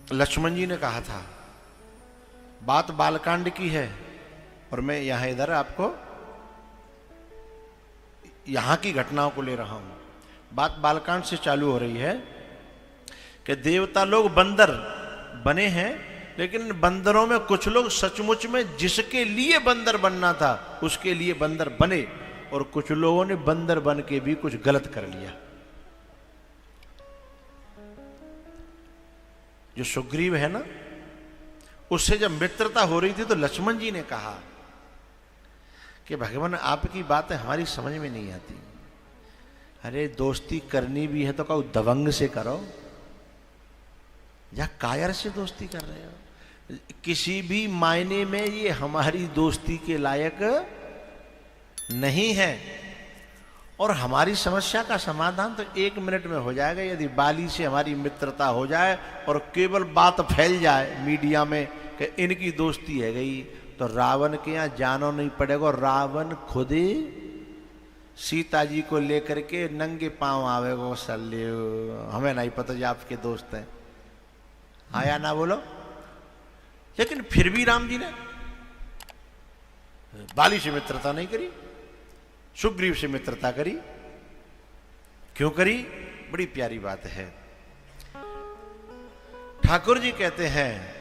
लक्ष्मण जी ने कहा था, बात बालकांड की है और मैं यहां इधर आपको यहां की घटनाओं को ले रहा हूं। बात बालकांड से चालू हो रही है कि देवता लोग बंदर बने हैं, लेकिन बंदरों में कुछ लोग सचमुच में जिसके लिए बंदर बनना था उसके लिए बंदर बने, और कुछ लोगों ने बंदर बन के भी कुछ गलत कर लिया। जो सुग्रीव है ना, उससे जब मित्रता हो रही थी तो लक्ष्मण जी ने कहा कि भगवान आपकी बातें हमारी समझ में नहीं आती। अरे दोस्ती करनी भी है तो कहो दबंग से करो, या कायर से दोस्ती कर रहे हो। किसी भी मायने में ये हमारी दोस्ती के लायक नहीं है, और हमारी समस्या का समाधान तो 1 मिनट में हो जाएगा यदि बाली से हमारी मित्रता हो जाए और केवल बात फैल जाए मीडिया में कि इनकी दोस्ती है गई, तो रावण के यहाँ जानो नहीं पड़ेगा। रावण खुद ही सीता जी को लेकर के नंगे पांव आवेगा, सल्ले हमें नहीं पता जी आपके दोस्त हैं, आया ना बोलो। लेकिन फिर भी राम जी ने बाली से मित्रता नहीं करी, सुग्रीव से मित्रता करी। क्यों करी? बड़ी प्यारी बात है। ठाकुर जी कहते हैं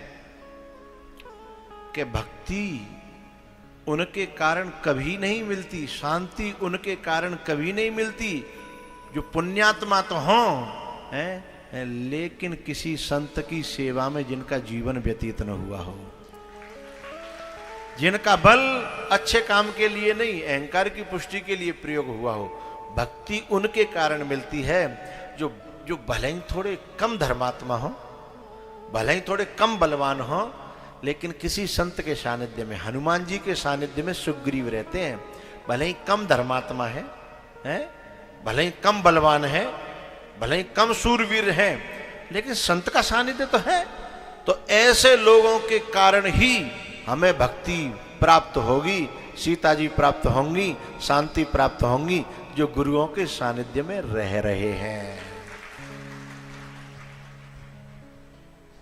कि भक्ति उनके कारण कभी नहीं मिलती, शांति उनके कारण कभी नहीं मिलती जो पुण्यात्मा तो हों हैं, लेकिन किसी संत की सेवा में जिनका जीवन व्यतीत न हुआ हो, जिनका बल अच्छे काम के लिए नहीं अहंकार की पुष्टि के लिए प्रयोग हुआ हो। भक्ति उनके कारण मिलती है जो भले ही थोड़े कम धर्मात्मा हो, भले ही थोड़े कम बलवान हो, लेकिन किसी संत के सानिध्य में, हनुमान जी के सानिध्य में सुग्रीव रहते हैं। भले ही कम धर्मात्मा है, भले ही कम बलवान है, भले ही कम सूरवीर है, लेकिन संत का सानिध्य तो है। तो ऐसे लोगों के कारण ही हमें भक्ति प्राप्त होगी, सीता जी प्राप्त होंगी, शांति प्राप्त होंगी, जो गुरुओं के सानिध्य में रह रहे हैं।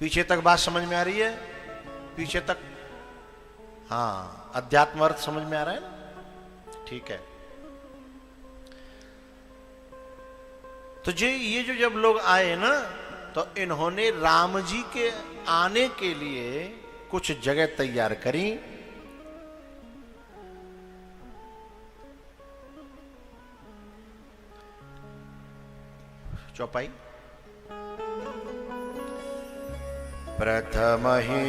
पीछे तक बात समझ में आ रही है? पीछे तक, हाँ, अध्यात्म अर्थ समझ में आ रहा है ना? ठीक है। तो ये जो जब लोग आए ना, तो इन्होंने राम जी के आने के लिए कुछ जगह तैयार करी। चौपाई। प्रथम ही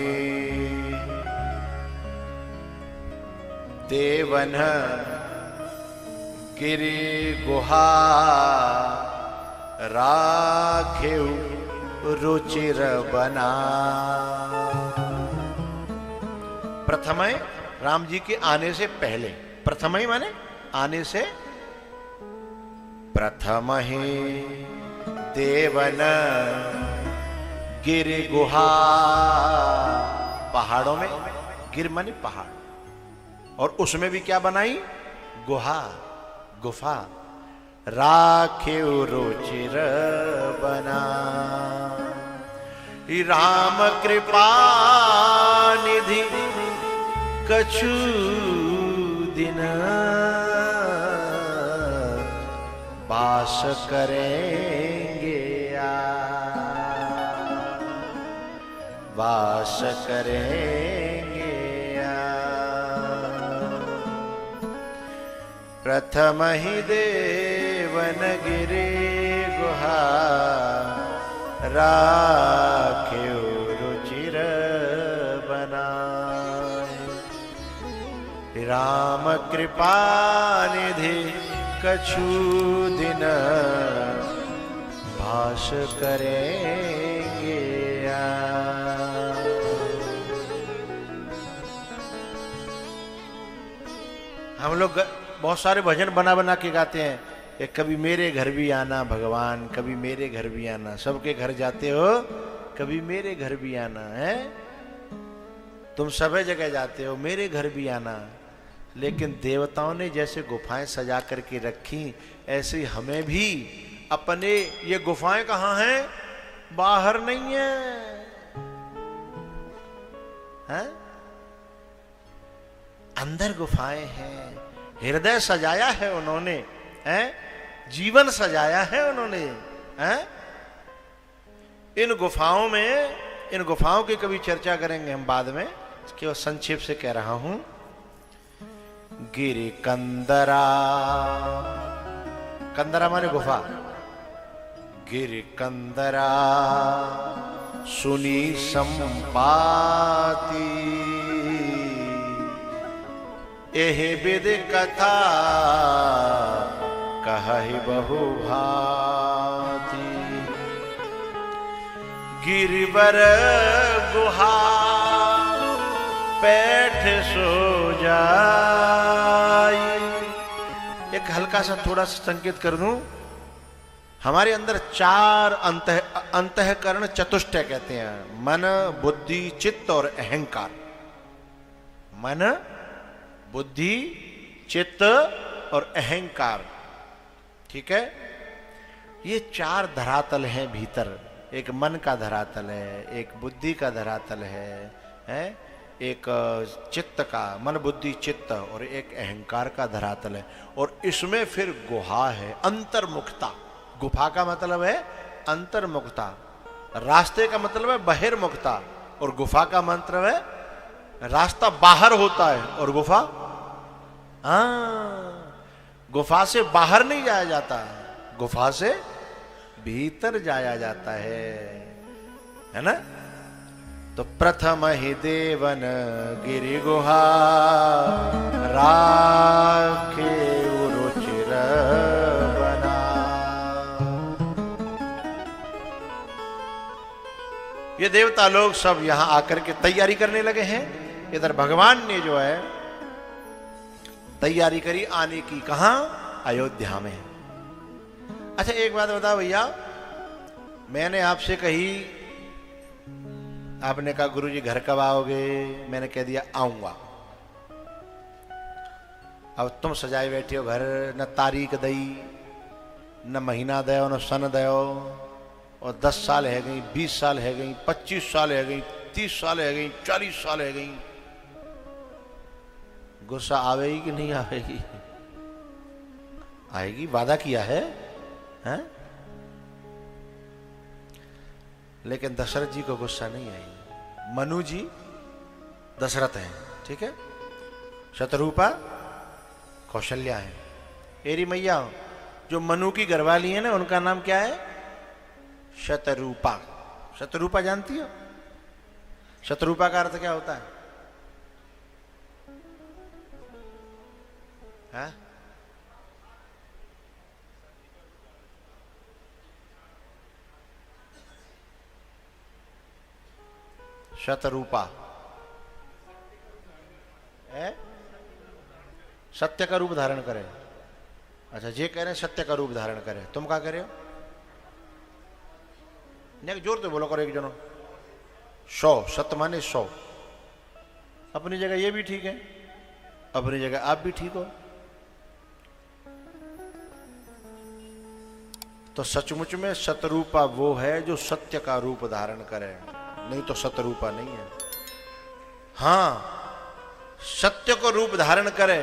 देवन गिरि गुहा राखेउ रुचिर बना। प्रथमय राम जी के आने से पहले, प्रथमय माने आने से प्रथम ही देवन गिरि गुहा, पहाड़ों में, गिर माने पहाड़, और उसमें भी क्या बनाई? गुहा, गुफा। राखेउ रुचिर बना। राम कृपा निधि कछु दिन वास करेंगे, वास करेंगे। प्रथम ही देवन गिरि गुहा राखेउ रुचिर बनाए। राम कृपा निधि कछु दिन भास करेंगे। हम लोग बहुत सारे भजन बना बना के गाते हैं कि कभी मेरे घर भी आना भगवान, कभी मेरे घर भी आना। सबके घर जाते हो, कभी मेरे घर भी आना है। तुम सब जगह जाते हो, मेरे घर भी आना। लेकिन देवताओं ने जैसे गुफाएं सजा करके रखी, ऐसे हमें भी अपने, ये गुफाएं कहाँ हैं? बाहर नहीं है, अंदर गुफाएं हैं, हृदय सजाया है उन्होंने, हैं, जीवन सजाया है उन्होंने, हैं। इन गुफाओं की कभी चर्चा करेंगे हम बाद में, केवल संक्षेप से कह रहा हूं। गिरि कंदरा, कंदरा माने गुफा, गिरि कंदरा सुनी संपाती, एह विद कथा कहहि बहु भांति, गिरिवर गुहा बैठ सो जाई। एक हल्का सा थोड़ा सा संकेत कर दूं, हमारे अंदर 4 अंतःकरण चतुष्टय कहते हैं, मन, बुद्धि, चित्त और अहंकार। मन, बुद्धि, चित्त और अहंकार, ठीक है। ये 4 धरातल हैं भीतर। एक मन का धरातल है, एक बुद्धि का धरातल है, एक चित्त का, मन बुद्धि चित्त, और एक अहंकार का धरातल है। और इसमें फिर गुहा है, अंतर्मुखता। गुफा का मतलब है अंतर्मुखता, रास्ते का मतलब है बहिर्मुखता, और गुफा का मतलब है रास्ता बाहर होता है और गुफा, गुफा से बाहर नहीं जाया जाता, गुफा से भीतर जाया जाता है ना। तो प्रथम ही देवन गिरि गुहा राखे रुचिर बना। ये देवता लोग सब यहां आकर के तैयारी करने लगे हैं। इधर भगवान ने जो है तैयारी करी आने की, कहां? अयोध्या में। अच्छा एक बात बताओ भैया, मैंने आपसे कही, आपने कहा गुरुजी घर कब आओगे? मैंने कह दिया आऊंगा। अब तुम सजाए बैठे हो घर, न तारीख दई, न महीना दयो, न सन दयो, और 10 साल है गई, 20 साल है गई, 25 साल है गई, 30 साल है गई, 40 साल है गई। गुस्सा आवेगी कि नहीं आवेगी? आएगी, वादा किया है, हैं? लेकिन दशरथ जी को गुस्सा नहीं आई। मनु जी दशरथ हैं, ठीक है, शतरूपा कौशल्या है। एरी मैया जो मनु की घरवाली है ना, उनका नाम क्या है? शतरूपा। शतरूपा जानती हो? शतरूपा का अर्थ क्या होता है? हाँ? शतरूपा है सत्य का रूप धारण करे। अच्छा जे कह रहे हैं सत्य का रूप धारण करे, तुम क्या कह रहे हो? नहीं जोर तो बोलो करो एक जनो। 100 सत्य माने 100। अपनी जगह ये भी ठीक है, अपनी जगह आप भी ठीक हो। तो सचमुच में शतरूपा वो है जो सत्य का रूप धारण करे, नहीं तो शतरूपा नहीं है। हां सत्य को रूप धारण करे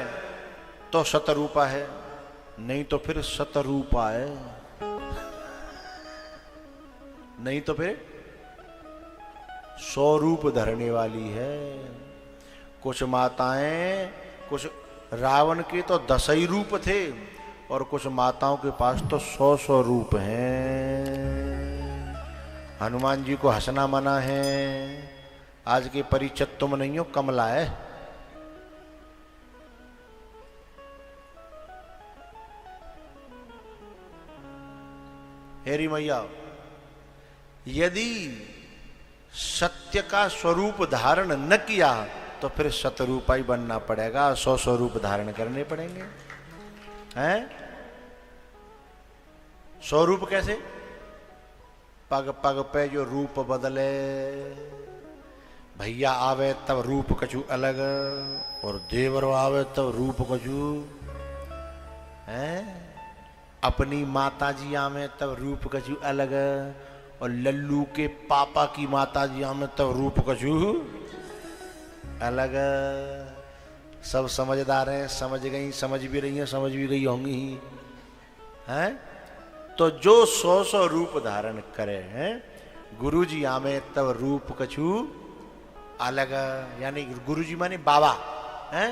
तो शतरूपा है, नहीं तो फिर शतरूपा है, नहीं तो फिर 100 रूप धरने वाली है। कुछ माताएं, कुछ रावण के तो 10 ही रूप थे और कुछ माताओं के पास तो 100 रूप हैं। हनुमान जी को हंसना मना है, आज के परिचित तुम नहीं हो, कमला है। हेरी मैया यदि सत्य का स्वरूप धारण न किया तो फिर शतरूपा ही बनना पड़ेगा, 100 रूप धारण करने पड़ेंगे, हैं? 100 रूप कैसे? पग पग पे जो रूप बदले, भैया आवे तब रूप कछु अलग, और देवर आवे तब रूप कछु, हैं? अपनी माता जी आवे तब रूप कछु अलग, और लल्लू के पापा की माता जी आवे तब रूप कछु अलग। सब समझदार हैं, समझ गई, समझ भी रही हैं, समझ भी गई होंगी ही हैं। तो जो 100 रूप धारण करे हैं, गुरुजी आमे तब रूप कछु अलग, यानी गुरुजी माने बाबा हैं,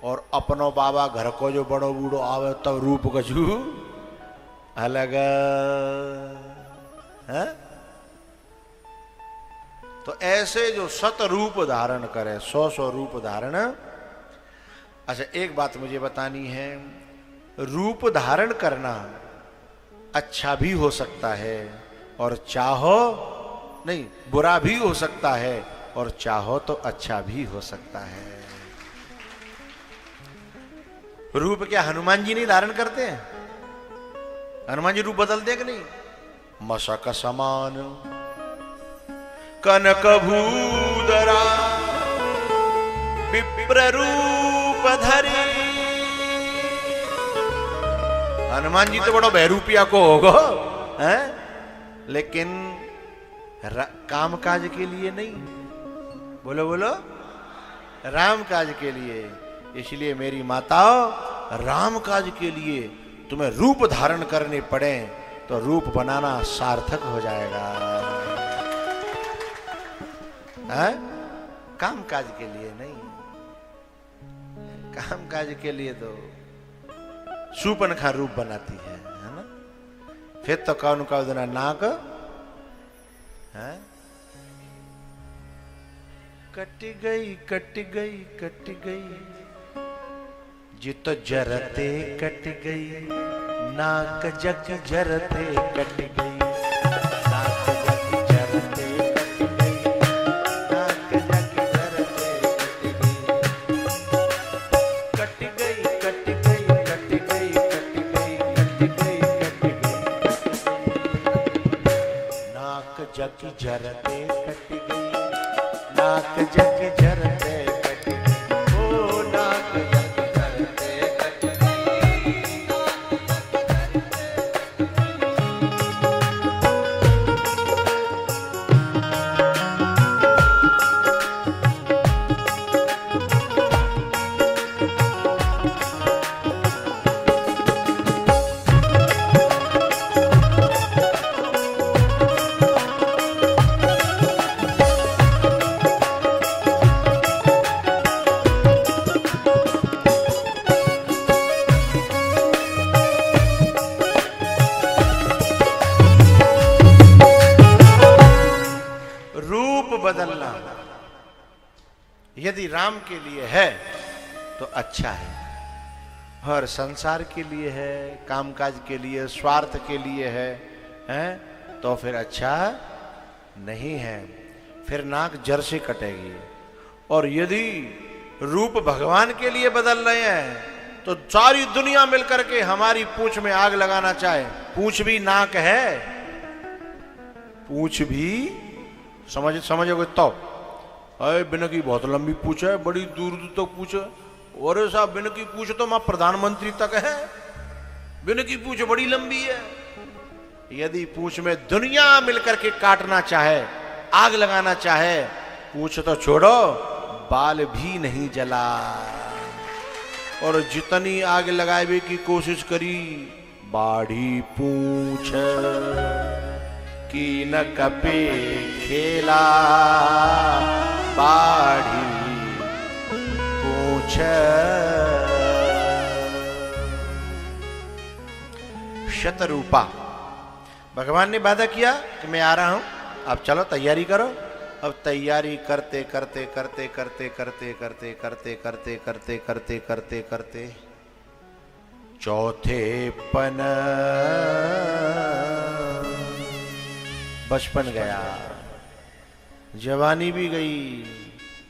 और अपनो बाबा घर को जो बड़ो बूढ़ो आवे तब रूप कछु अलग है। तो ऐसे जो 100 रूप धारण करे, 100 रूप धारण। अच्छा एक बात मुझे बतानी है, रूप धारण करना अच्छा भी हो सकता है और चाहो नहीं, बुरा भी हो सकता है और चाहो तो अच्छा भी हो सकता है। रूप क्या हनुमान जी नहीं धारण करते हैं? हनुमान जी रूप बदलते कि नहीं? मशक समान कनक भूधरा विप्र रूप धरे। हनुमान जी तो बड़ा बहरूपिया को होगा है, लेकिन काम काज के लिए नहीं, बोलो बोलो, राम काज के लिए। इसलिए मेरी माताओं, राम काज के लिए तुम्हें रूप धारण करने पड़े तो रूप बनाना सार्थक हो जाएगा है? काम काज के लिए नहीं। काम काज के लिए तो सूपनखा रूप बनाती है ना? फिर तो कौन का देना नाक है? कट गई कट गई कट गई जित जरते कट गई, नाक जग जरते कट गई, नाक जग जरते कट गई, नाक जग जरते कट गई, कट गई कट गई कट गई कट गई कट गई, नाक जग जरते कट गई, नाक जग जरते कट गई, ओ नाक जग जरते कट गई। बदलना यदि राम के लिए है तो अच्छा है, और संसार के लिए है, कामकाज के लिए, स्वार्थ के लिए है तो फिर अच्छा नहीं है, फिर नाक जर से कटेगी। और यदि रूप भगवान के लिए बदल रहे हैं तो सारी दुनिया मिलकर के हमारी पूंछ में आग लगाना चाहे, पूंछ भी नाक है, पूंछ भी समझोगे तो, अरे बिना की बहुत लंबी पूछ है, बड़ी दूर दूर तक पूछ है, और साहब बिना की पूछ तो मां प्रधानमंत्री तक है, बिना की पूछ बड़ी लंबी है। यदि पूछ में दुनिया मिलकर के काटना चाहे, आग लगाना चाहे, पूछ तो छोड़ो बाल भी नहीं जला, और जितनी आग लगावे की कोशिश करी बाढ़ी पूछ की न कपे खेला, बाढ़ी पूछ। शतरूपा, भगवान ने वादा किया कि मैं आ रहा हूं, अब चलो तैयारी करो। अब तैयारी करते करते करते करते करते करते करते करते करते करते करते करते चौथे पन बचपन गया, जवानी भी गई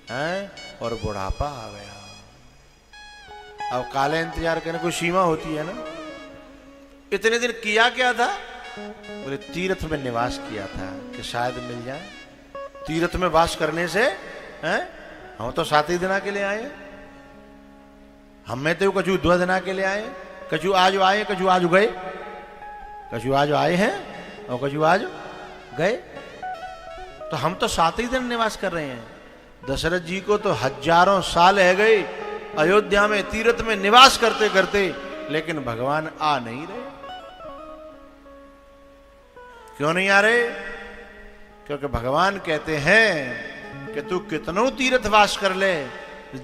है और बुढ़ापा आ गया। अब काले इंतजार करने कोई सीमा होती है ना। इतने दिन किया क्या था? बोले तीर्थ में निवास किया था कि शायद मिल जाए। तीर्थ में वास करने से हैं, हम तो 7 ही दिना के लिए आए, हमें तो कछु 2 दिना के लिए आए, कछु आज आए, कछु आज गए, कछु आज आए हैं और कछु आज गए, तो हम तो 7 ही दिन निवास कर रहे हैं। दशरथ जी को तो हजारों साल है गए अयोध्या में तीर्थ में निवास करते करते, लेकिन भगवान आ नहीं रहे। क्यों नहीं आ रहे? क्योंकि भगवान कहते हैं कि तू कितनों तीर्थवास कर ले,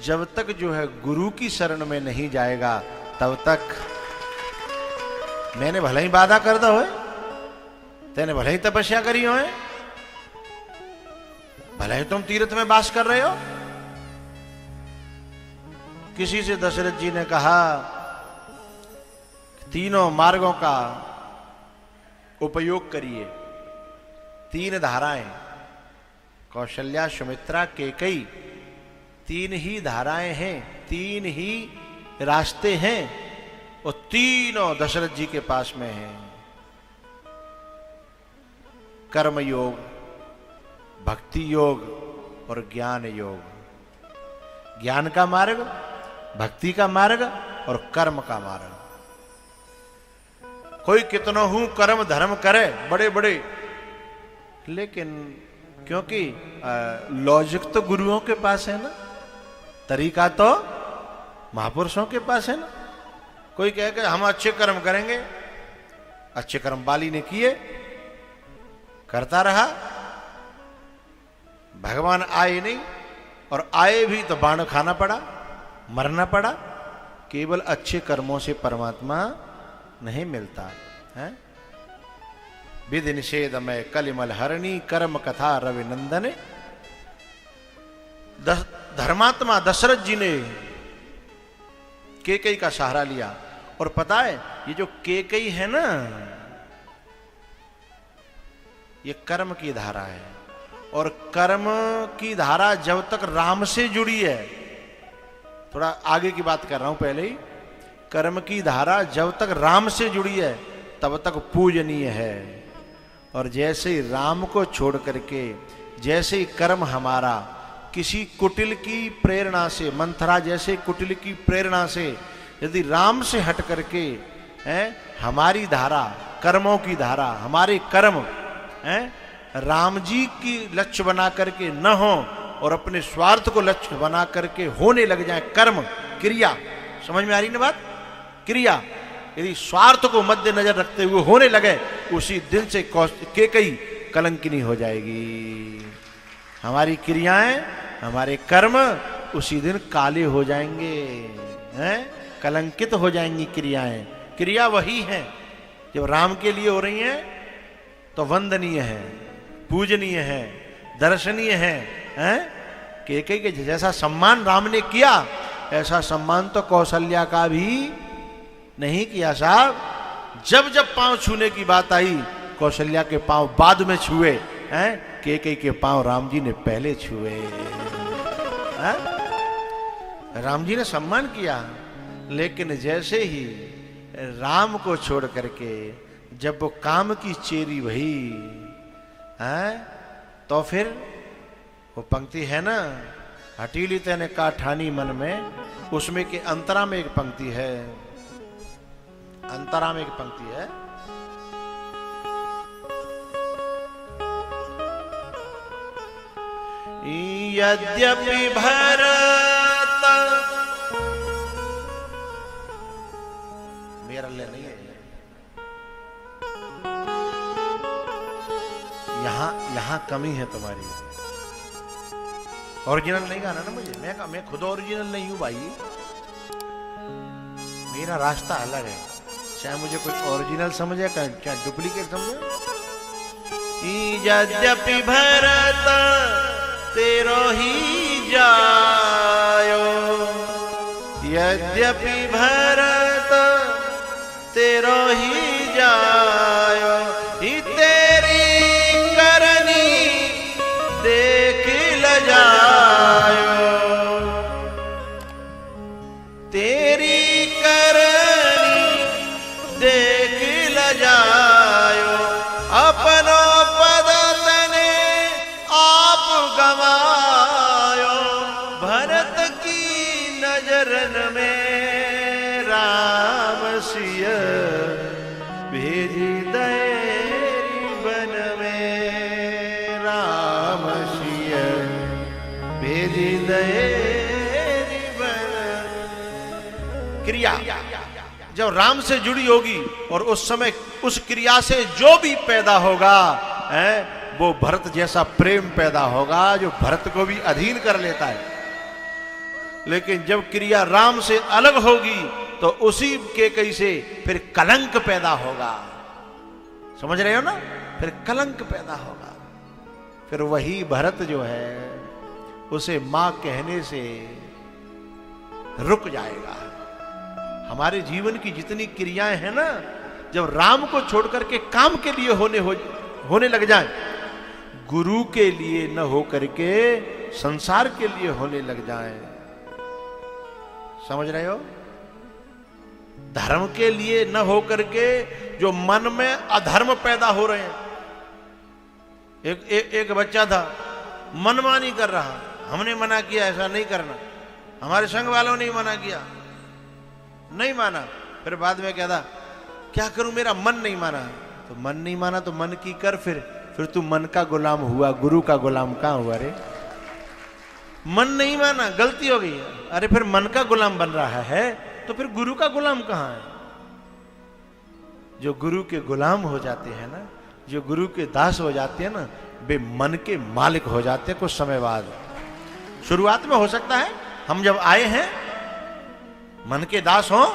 जब तक जो है गुरु की शरण में नहीं जाएगा तब तक। मैंने भले ही वादा कर दो, तेने भले ही तपस्या करी हो, भले ही तुम तीर्थ में वास कर रहे हो। किसी से दशरथ जी ने कहा तीनों मार्गों का उपयोग करिए। 3 धाराएं, कौशल्या, सुमित्रा, कैकेयी, 3 ही धाराएं हैं, 3 ही रास्ते हैं, और तीनों दशरथ जी के पास में हैं। कर्म योग, भक्ति योग और ज्ञान योग। ज्ञान का मार्ग, भक्ति का मार्ग और कर्म का मार्ग। कोई कितना हूं कर्म धर्म करे बड़े बड़े, लेकिन क्योंकि लॉजिक तो गुरुओं के पास है ना, तरीका तो महापुरुषों के पास है ना। कोई कहे कि हम अच्छे कर्म करेंगे, अच्छे कर्म बाली ने किए, करता रहा, भगवान आए नहीं, और आए भी तो बाण खाना पड़ा, मरना पड़ा। केवल अच्छे कर्मों से परमात्मा नहीं मिलता है। विधि निषेध में कलिमल हरणी, कर्म कथा रवि नंदन। धर्मात्मा दशरथ जी ने कैकेयी का सहारा लिया। और पता है ये जो कैकेयी है ना, ये कर्म की धारा है, और कर्म की धारा जब तक राम से जुड़ी है, थोड़ा आगे की बात कर रहा हूं पहले ही, कर्म की धारा जब तक राम से जुड़ी है तब तक पूजनीय है। और जैसे ही राम को छोड़ करके, जैसे ही कर्म हमारा किसी कुटिल की प्रेरणा से, मंथरा जैसे कुटिल की प्रेरणा से यदि राम से हट करके हमारी धारा, कर्मों की धारा, हमारे कर्म राम जी की लक्ष्य बना करके न हो और अपने स्वार्थ को लक्ष्य बना करके होने लग जाए, कर्म क्रिया, समझ में आ रही ना बात? क्रिया यदि स्वार्थ को मद्देनजर रखते हुए होने लगे, उसी दिन से कैकेयी कलंकिनी हो जाएगी। हमारी क्रियाएं, हमारे कर्म उसी दिन काले हो जाएंगे, कलंकित हो जाएंगी क्रियाएं। क्रिया वही है जब राम के लिए हो रही हैं तो वंदनीय है, पूजनीय है, दर्शनीय है। कैकेयी के जैसा सम्मान राम ने किया, ऐसा सम्मान तो कौशल्या का भी नहीं किया साहब। जब जब पांव छूने की बात आई, कौशल्या के पांव बाद में छुए, कैकेयी के पांव राम जी ने पहले छुए। राम जी ने सम्मान किया, लेकिन जैसे ही राम को छोड़ करके जब वो काम की चेरी भई, तो फिर वो पंक्ति है ना, हटीली तेने का ठानी मन में, उसमें के अंतरा में एक पंक्ति है, अंतरा में एक पंक्ति है, यद्यपि भरत, मेरा ले नहीं है यहां कमी है तुम्हारी। ओरिजिनल नहीं गाना ना मुझे, मैं खुद ओरिजिनल नहीं हूं भाई, मेरा रास्ता अलग है। चाहे मुझे कोई ओरिजिनल समझे चाहे डुप्लीकेट समझे। यद्यपि भरत तेरो ही जायो, यद्यपि भरत तेरो ही जायो, ही तेरी करनी देख ल जायो, तेरी करनी देख ल जायो, अपनो पद तने आप गवायो, भरत की नजरन में राम सिय भेजी दयरी बन में, राम सिय भेजी दयरी बन क्रिया जब राम से जुड़ी होगी और उस समय उस क्रिया से जो भी पैदा होगा वो भरत जैसा प्रेम पैदा होगा जो भरत को भी अधीन कर लेता है। लेकिन जब क्रिया राम से अलग होगी तो उसी के कई से फिर कलंक पैदा होगा। समझ रहे हो ना? फिर कलंक पैदा होगा। फिर वही भरत जो है उसे मां कहने से रुक जाएगा। हमारे जीवन की जितनी क्रियाएं हैं ना, जब राम को छोड़कर के काम के लिए होने लग जाए, गुरु के लिए न हो करके संसार के लिए होने लग जाए। समझ रहे हो? धर्म के लिए न हो करके जो मन में अधर्म पैदा हो रहे हैं। एक बच्चा था, मनमानी कर रहा, हमने मना किया ऐसा नहीं करना, हमारे संघ वालों ने मना किया, नहीं माना। फिर बाद में कहता क्या करूं, मेरा मन नहीं माना। तो मन नहीं माना तो मन की कर, फिर तू मन का गुलाम हुआ, गुरु का गुलाम कहां हुआ रे? मन नहीं माना, गलती हो गई। अरे फिर मन का गुलाम बन रहा है तो फिर गुरु का गुलाम कहां है? जो गुरु के गुलाम हो जाते हैं ना, जो गुरु के दास हो जाते हैं ना, वे मन के मालिक हो जाते हैं कुछ समय बाद। शुरुआत में हो सकता है हम जब आए हैं मन के दास हों,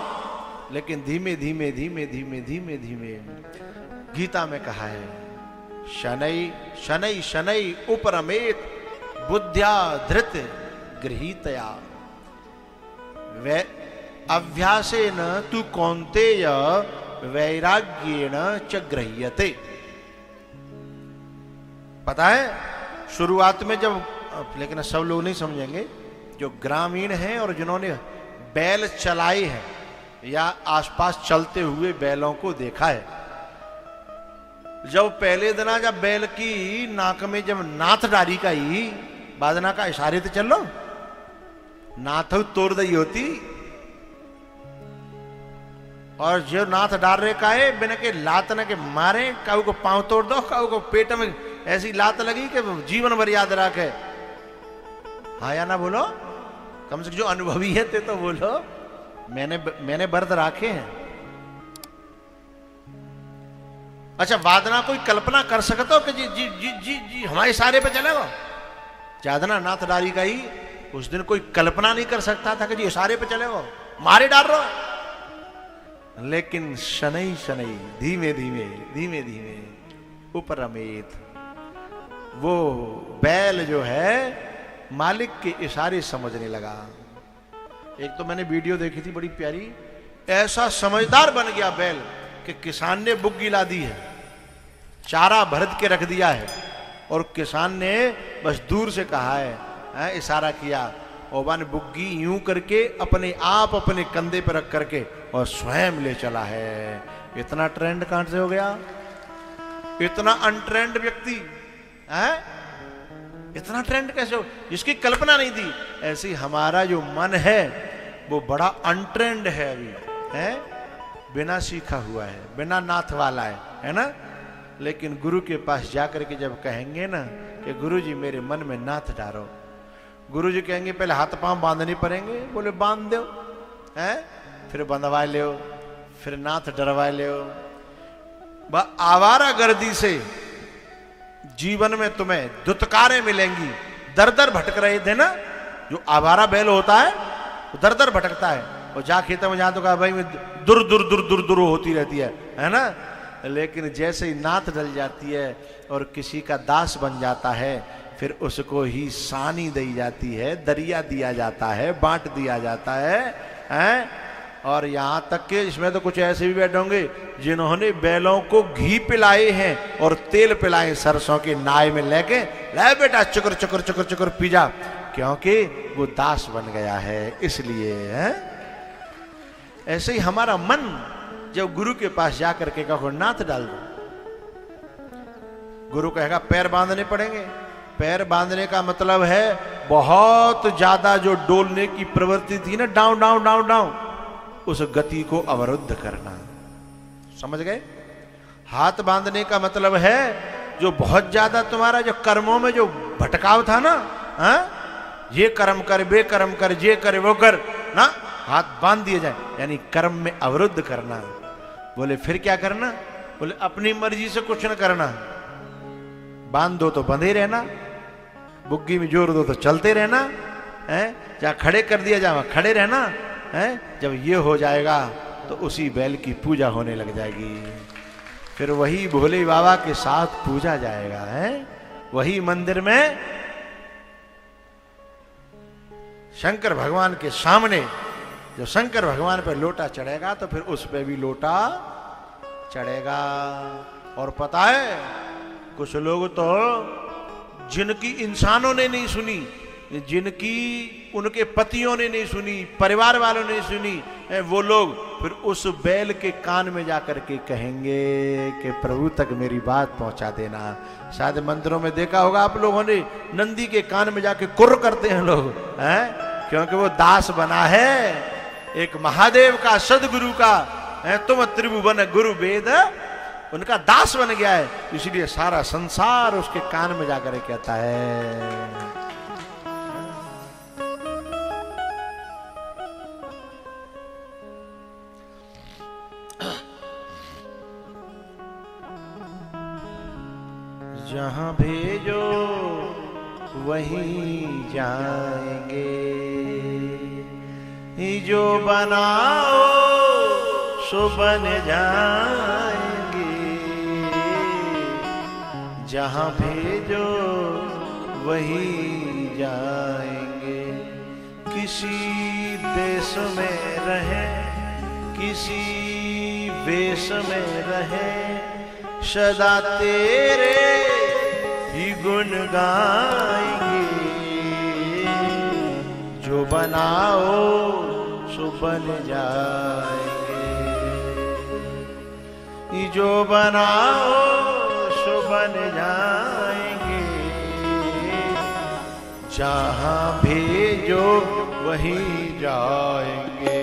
लेकिन धीमे धीमे धीमे धीमे धीमे धीमे गीता में कहा है शनै शनै शनै उपरमेत बुद्ध्या धृत गृहीतया वे अभ्यासेन तु कौन्तेय वैराग्येण च गृह्यते। पता है शुरुआत में जब, लेकिन सब लोग नहीं समझेंगे, जो ग्रामीण हैं और जिन्होंने बैल चलाए हैं या आसपास चलते हुए बैलों को देखा है, जब पहले दिन जब बैल की नाक में जब नाथ डारी का ही बाजना का इशारे तो चल लो, नाथ तोड़ दी होती, और जो नाथ डाल रे का है बिना के लात न के मारे, काऊ को पांव तोड़ दो, काऊ को पेट में ऐसी लात लगी कि जीवन भर याद रखे। हाँ या ना बोलो? कम से कम जो अनुभवी है ते तो बोलो। मैंने व्रत रखे हैं। अच्छा, वादना कोई कल्पना कर सकते हो कि जी जी जी जी जी हमारे इशारे पे चलेगा? जादना नाथ डारी का ही उस दिन कोई कल्पना नहीं कर सकता था कि जी इशारे पे चलेगा, मारे डाल रहा। लेकिन शनै शनै धीमे धीमे धीमे धीमे उपरमेत वो बैल जो है मालिक के इशारे समझने लगा। एक तो मैंने वीडियो देखी थी बड़ी प्यारी, ऐसा समझदार बन गया बैल कि किसान ने बुग्गी ला दी है, चारा भर के रख दिया है, और किसान ने बस दूर से कहा है, इशारा किया, और वन बुग्गी यूं करके अपने आप अपने कंधे पर रख करके और स्वयं ले चला है। इतना ट्रेंड कहां से हो गया? इतना अनट्रेंड व्यक्ति है, इतना ट्रेंड कैसे हो, जिसकी कल्पना नहीं थी। ऐसे ही हमारा जो मन है वो बड़ा अनट्रेंड है, अभी है, बिना सीखा हुआ है, बिना नाथ वाला है ना। लेकिन गुरु के पास जाकर के जब कहेंगे ना कि गुरु जी मेरे मन में नाथ डालो, गुरु जी कहेंगे पहले हाथ पांव बांधने पड़ेंगे, बोले बांध दो, है, फिर बंधवा ले, फिर नाथ डरवा ले। आवारा गर्दी से जीवन में तुम्हें दुत्कारें मिलेंगी। दर दर भटक रहे थे ना, जो आवारा बैल होता है वो दर दर भटकता है, और जा खेतों में जहां तो कहा भाई दूर दूर दूर दूर दूर होती रहती है ना। लेकिन जैसे ही नाथ डल जाती है और किसी का दास बन जाता है, फिर उसको ही सानी दी जाती है, दरिया दिया जाता है, बांट दिया जाता है। और यहां तक कि इसमें तो कुछ ऐसे भी बैठे होंगे जिन्होंने बैलों को घी पिलाए हैं और तेल पिलाए सरसों के नाय में लेके, ले बेटा चुकर चुकर चुकर चुकर पी जा, क्योंकि वो दास बन गया है इसलिए है। ऐसे ही हमारा मन जब गुरु के पास जाकर के कहो नाथ डाल दो, गुरु कहेगा पैर बांधने पड़ेंगे। पैर बांधने का मतलब है बहुत ज्यादा जो डोलने की प्रवृत्ति थी ना, डाउन डाउन डाउन डाउन, उस गति को अवरुद्ध करना। समझ गए? हाथ बांधने का मतलब है जो बहुत ज्यादा तुम्हारा जो कर्मों में जो भटकाव था ना, ये कर्म कर, वे कर्म कर, ये करे वो कर ना, हाथ बांध दिए जाए, यानी कर्म में अवरुद्ध करना। बोले फिर क्या करना? बोले अपनी मर्जी से कुछ न करना, बांध दो तो बंधे रहना, बुग्गी में जोर दो तो चलते रहना है, जहाँ खड़े कर दिया जाए वहां खड़े रहना है। जब ये हो जाएगा तो उसी बैल की पूजा होने लग जाएगी, फिर वही भोले बाबा के साथ पूजा जाएगा है। वही मंदिर में शंकर भगवान के सामने जब शंकर भगवान पर लोटा चढ़ेगा तो फिर उस पे भी लोटा चढ़ेगा। और पता है कुछ लोग तो जिनकी इंसानों ने नहीं सुनी, जिनकी उनके पतियों ने नहीं सुनी, परिवार वालों ने नहीं सुनी, वो लोग फिर उस बैल के कान में जाकर के कहेंगे कि प्रभु तक मेरी बात पहुंचा देना। शायद मंदिरों में देखा होगा आप लोगों ने, नंदी के कान में जाके कुर्र करते हैं लोग हैं, क्योंकि वो दास बना है एक महादेव का, सदगुरु का है। तुम त्रिभुवन गुरु वेद, उनका दास बन गया है, इसलिए सारा संसार उसके कान में जाकर कहता है। जहां भेजो वहीं जाएंगे, जो बनाओ सो बन जाएंगे। जहां भेजो वहीं जाएंगे। किसी देश में रहे, किसी वेश में रहे, सदा तेरे ही गुण गाएंगे। जो बनाओ सो बन जाएंगे, जो बनाओ सो बन जाएंगे। जहां भेजो वहीं जाएंगे।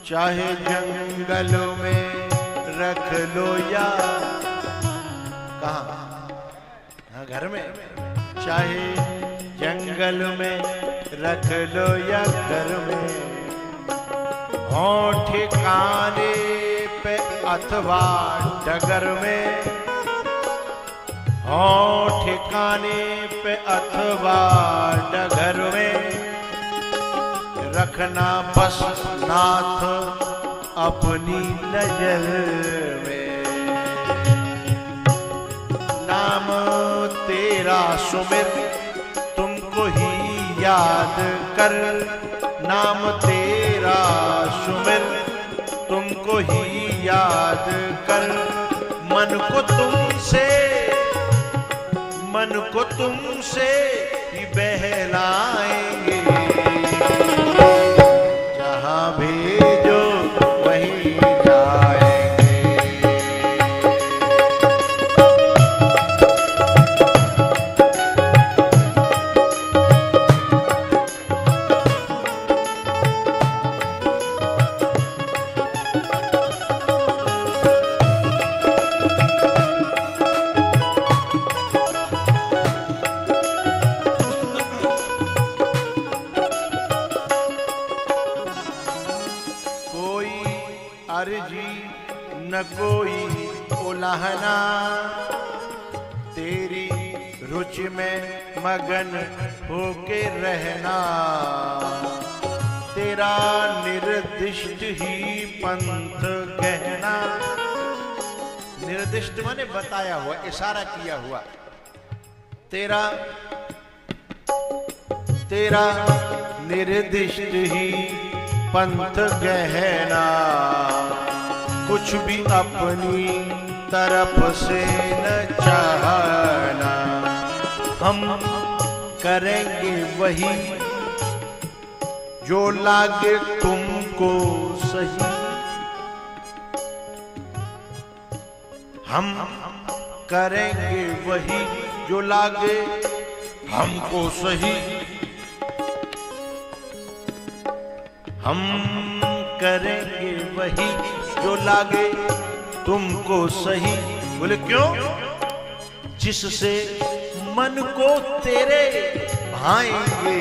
चाहे जंगल में रख लो या कहाँ, हाँ घर में, चाहे जंगल में रख लो या घर में, हो ठिकाने पे अथवा डगर में, हो ठिकाने पे अथवा डगर में, रखना बस नाथ अपनी नजर में। नाम तेरा सुमिर तुमको ही याद कर, नाम तेरा सुमिर तुमको ही याद कर। मन को तुमसे ही बहलाएंगे। जहां भेजो वहीं जाएंगे। न कोई उलाहना, तेरी रुचि में मगन होके रहना। तेरा निर्दिष्ट ही पंथ कहना। निर्दिष्ट माने बताया हुआ, इशारा किया हुआ। तेरा निर्दिष्ट ही पंथ गहना। कुछ भी अपनी तरफ से न चाहना। हम करेंगे वही जो लागे तुमको सही। हम करेंगे वही जो लागे हमको सही। हम करेंगे वही जो लागे तुमको सही। बोले क्यों? जिससे मन को तेरे भाएंगे,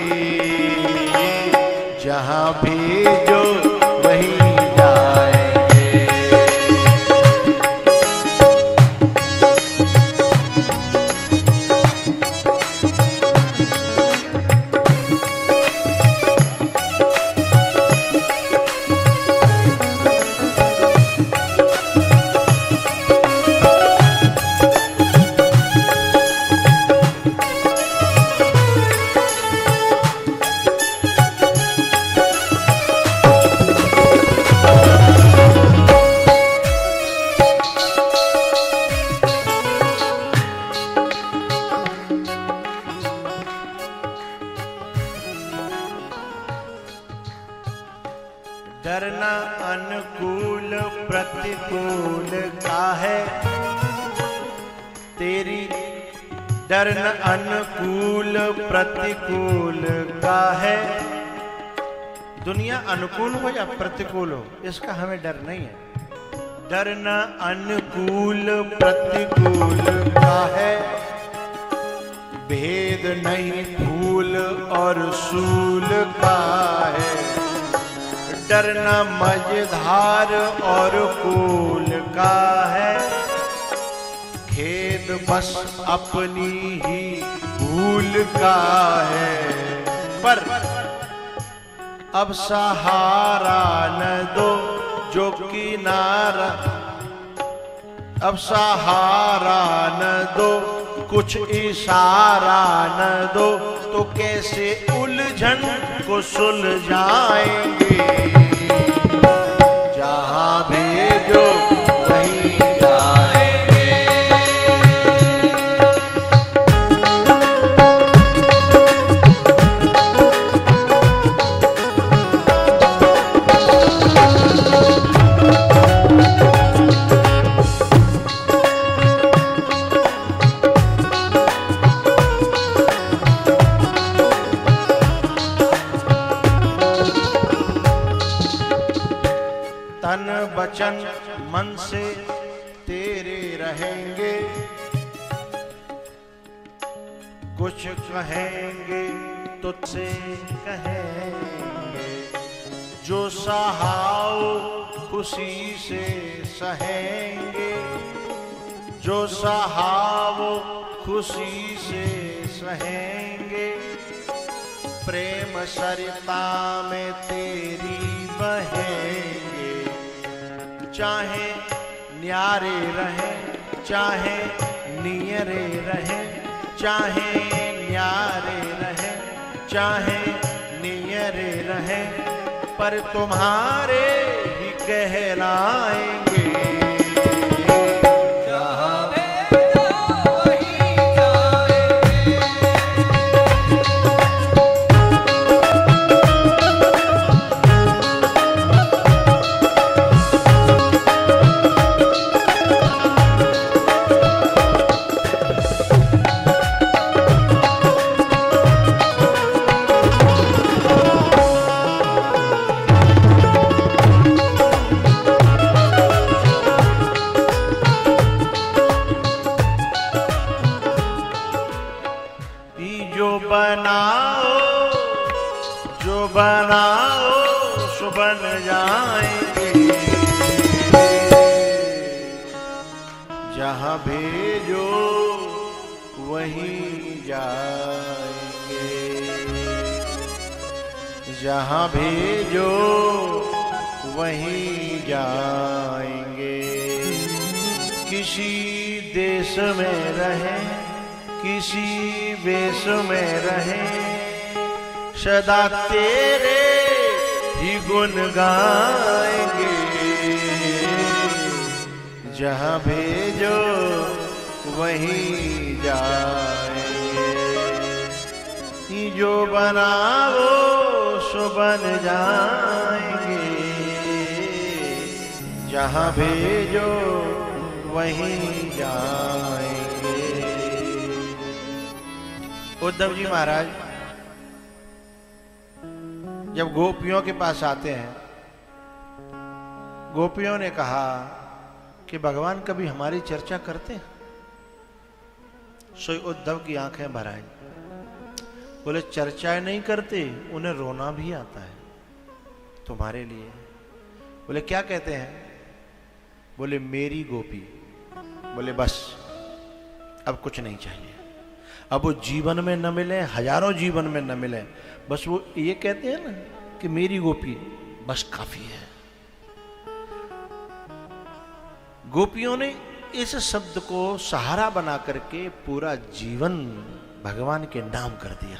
जहां भेजो वहीं जाएंगे। डरना अनुकूल प्रतिकूल का है तेरी। डरना अनुकूल प्रतिकूल का है। दुनिया अनुकूल हो या प्रतिकूल हो, इसका हमें डर नहीं है। डरना अनुकूल प्रतिकूल का है। भेद नहीं फूल और सूल का है। डरना मझधार और कूल का है। खेद बस अपनी ही भूल का है। पर अब सहारा न दो जो किनारा। अब सहारा न दो कुछ इशारा न दो तो कैसे उलझन को सुलझाएंगे। जहां भेजो वहीं जाएंगे। तन वचन मन से तेरे रहेंगे। कुछ कहेंगे तुझसे कहेंगे। जो सहाओ खुशी से सहेंगे। जो सहाओ खुशी से सहेंगे। प्रेम सरिता में तेरी बहेंगे। चाहे न्यारे रहें चाहे नियरे रहें। चाहे न्यारे रहें चाहे नियरे रहें पर तुम्हारे ही कहलाएंगे। बनाओ सो बन जाएंगे। जहां भेजो वहीं जाएंगे। जहां भेजो वहीं जाएंगे। किसी देश में रहें किसी वेश में रहें सदा तेरे ही गुण गाएंगे। जहां भेजो वहीं जाएंगे। जो बनाओ सो बन जाएंगे, जहां भेजो वहीं जाएंगे। उद्धव जी महाराज जब गोपियों के पास आते हैं, गोपियों ने कहा कि भगवान कभी हमारी चर्चा करते हैं? सो उद्धव की आंखें भर आई। बोले चर्चाएं नहीं करते, उन्हें रोना भी आता है तुम्हारे लिए। बोले क्या कहते हैं? बोले मेरी गोपी। बोले बस अब कुछ नहीं चाहिए। अब वो जीवन में न मिले, हजारों जीवन में न मिले, बस वो ये कहते हैं ना कि मेरी गोपी, बस काफी है। गोपियों ने इस शब्द को सहारा बना करके पूरा जीवन भगवान के नाम कर दिया।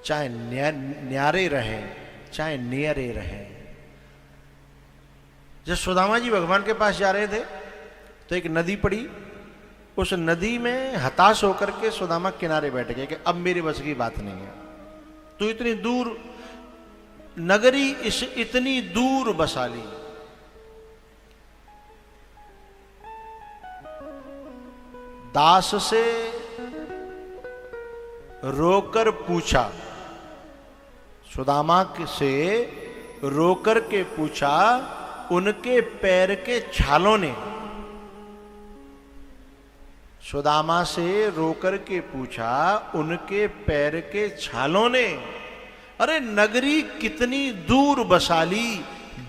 चाहे न्यारे रहे, चाहे नियरे रहे। जब सुदामा जी भगवान के पास जा रहे थे तो एक नदी पड़ी। उस नदी में हताश होकर के सुदामा किनारे बैठ गए कि अब मेरे बस की बात नहीं है। तो इतनी दूर नगरी, इतनी दूर बसा ली। दास से रोकर पूछा, सुदामा से रोकर के पूछा, उनके पैर के छालों ने। सुदामा से रोकर के पूछा, उनके पैर के छालों ने। अरे नगरी कितनी दूर बसा ली,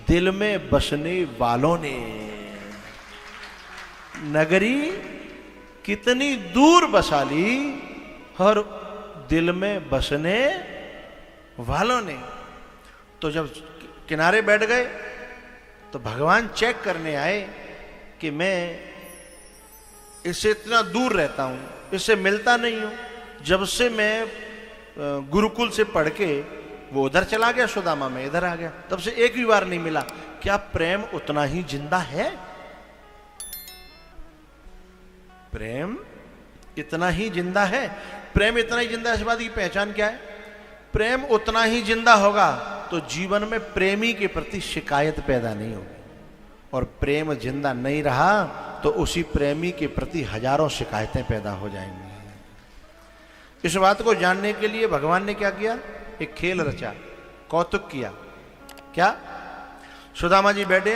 दिल में बसने वालों ने। नगरी कितनी दूर बसा ली और दिल में बसने वालों ने। तो जब किनारे बैठ गए तो भगवान चेक करने आए कि मैं इससे इतना दूर रहता हूं, इससे मिलता नहीं हूं। जब से मैं गुरुकुल से पढ़ के वो उधर चला गया, सुदामा में इधर आ गया, तब से एक भी बार नहीं मिला। क्या प्रेम उतना ही जिंदा है? प्रेम इतना ही जिंदा है? प्रेम इतना ही जिंदा है, इस बात की पहचान क्या है? प्रेम उतना ही जिंदा होगा तो जीवन में प्रेमी के प्रति शिकायत पैदा नहीं होगी, और प्रेम जिंदा नहीं रहा तो उसी प्रेमी के प्रति हजारों शिकायतें पैदा हो जाएंगी। इस बात को जानने के लिए भगवान ने क्या किया? एक खेल रचा, कौतुक किया। क्या? सुदामा जी बैठे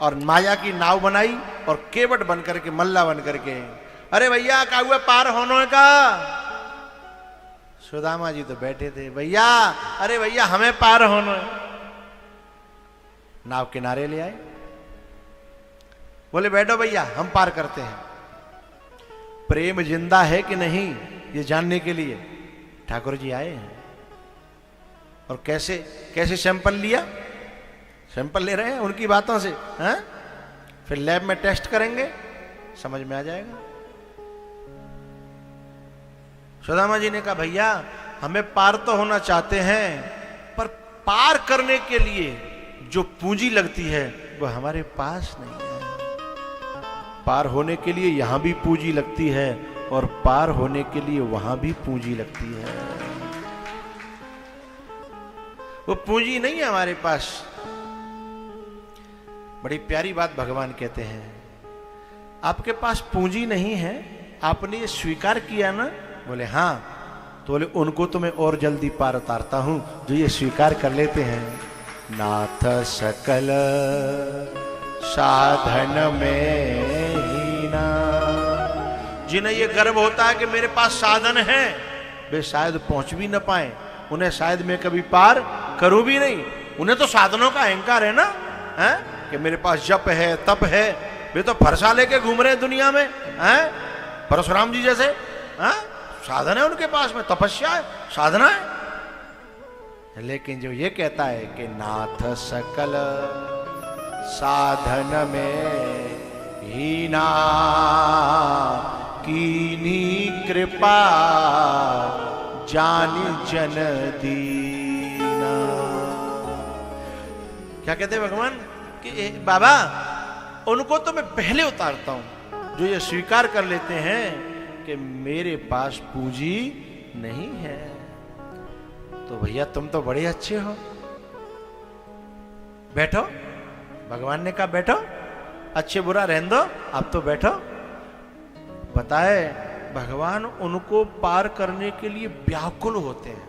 और माया की नाव बनाई और केवट बन करके, मल्ला बन करके, अरे भैया क्या हुआ पार होने का? सुदामा जी तो बैठे थे, भैया अरे भैया हमें पार होना है। नाव किनारे ले आए, बोले बैठो भैया हम पार करते हैं। प्रेम जिंदा है कि नहीं ये जानने के लिए ठाकुर जी आए हैं। और कैसे कैसे सैंपल लिया? सैंपल ले रहे हैं उनकी बातों से, हैं? फिर लैब में टेस्ट करेंगे, समझ में आ जाएगा। सुदामा जी ने कहा भैया हमें पार तो होना चाहते हैं, पर पार करने के लिए जो पूंजी लगती है वो हमारे पास नहीं है। पार होने के लिए यहां भी पूंजी लगती है और पार होने के लिए वहां भी पूंजी लगती है। वो पूंजी नहीं है हमारे पास। बड़ी प्यारी बात भगवान कहते हैं, आपके पास पूंजी नहीं है, आपने ये स्वीकार किया ना? बोले हाँ। तो बोले उनको तो मैं और जल्दी पार उतारता हूं जो ये स्वीकार कर लेते हैं। नाथ सकल साधन में हीना, जिन्हें ये गर्व होता है कि मेरे पास साधन है, वे शायद पहुंच भी न पाए, उन्हें शायद मैं कभी पार करूं भी नहीं। उन्हें तो साधनों का अहंकार है ना, है कि मेरे पास जप है, तप है। वे तो फरसा लेके घूम रहे हैं दुनिया में, हैं? परशुराम जी जैसे, हैं? साधन है उनके पास में, तपस्या है, साधना है। लेकिन जो ये कहता है कि नाथ सकल साधन में हीना, कीनी कृपा जान जन दीना। क्या कहते हैं भगवान कि बाबा उनको तो मैं पहले उतारता हूं जो ये स्वीकार कर लेते हैं कि मेरे पास पूंजी नहीं है। तो भैया तुम तो बड़े अच्छे हो, बैठो। भगवान ने कहा बैठो, अच्छे बुरा रहने दो, आप तो बैठो। बताए भगवान उनको पार करने के लिए व्याकुल होते हैं।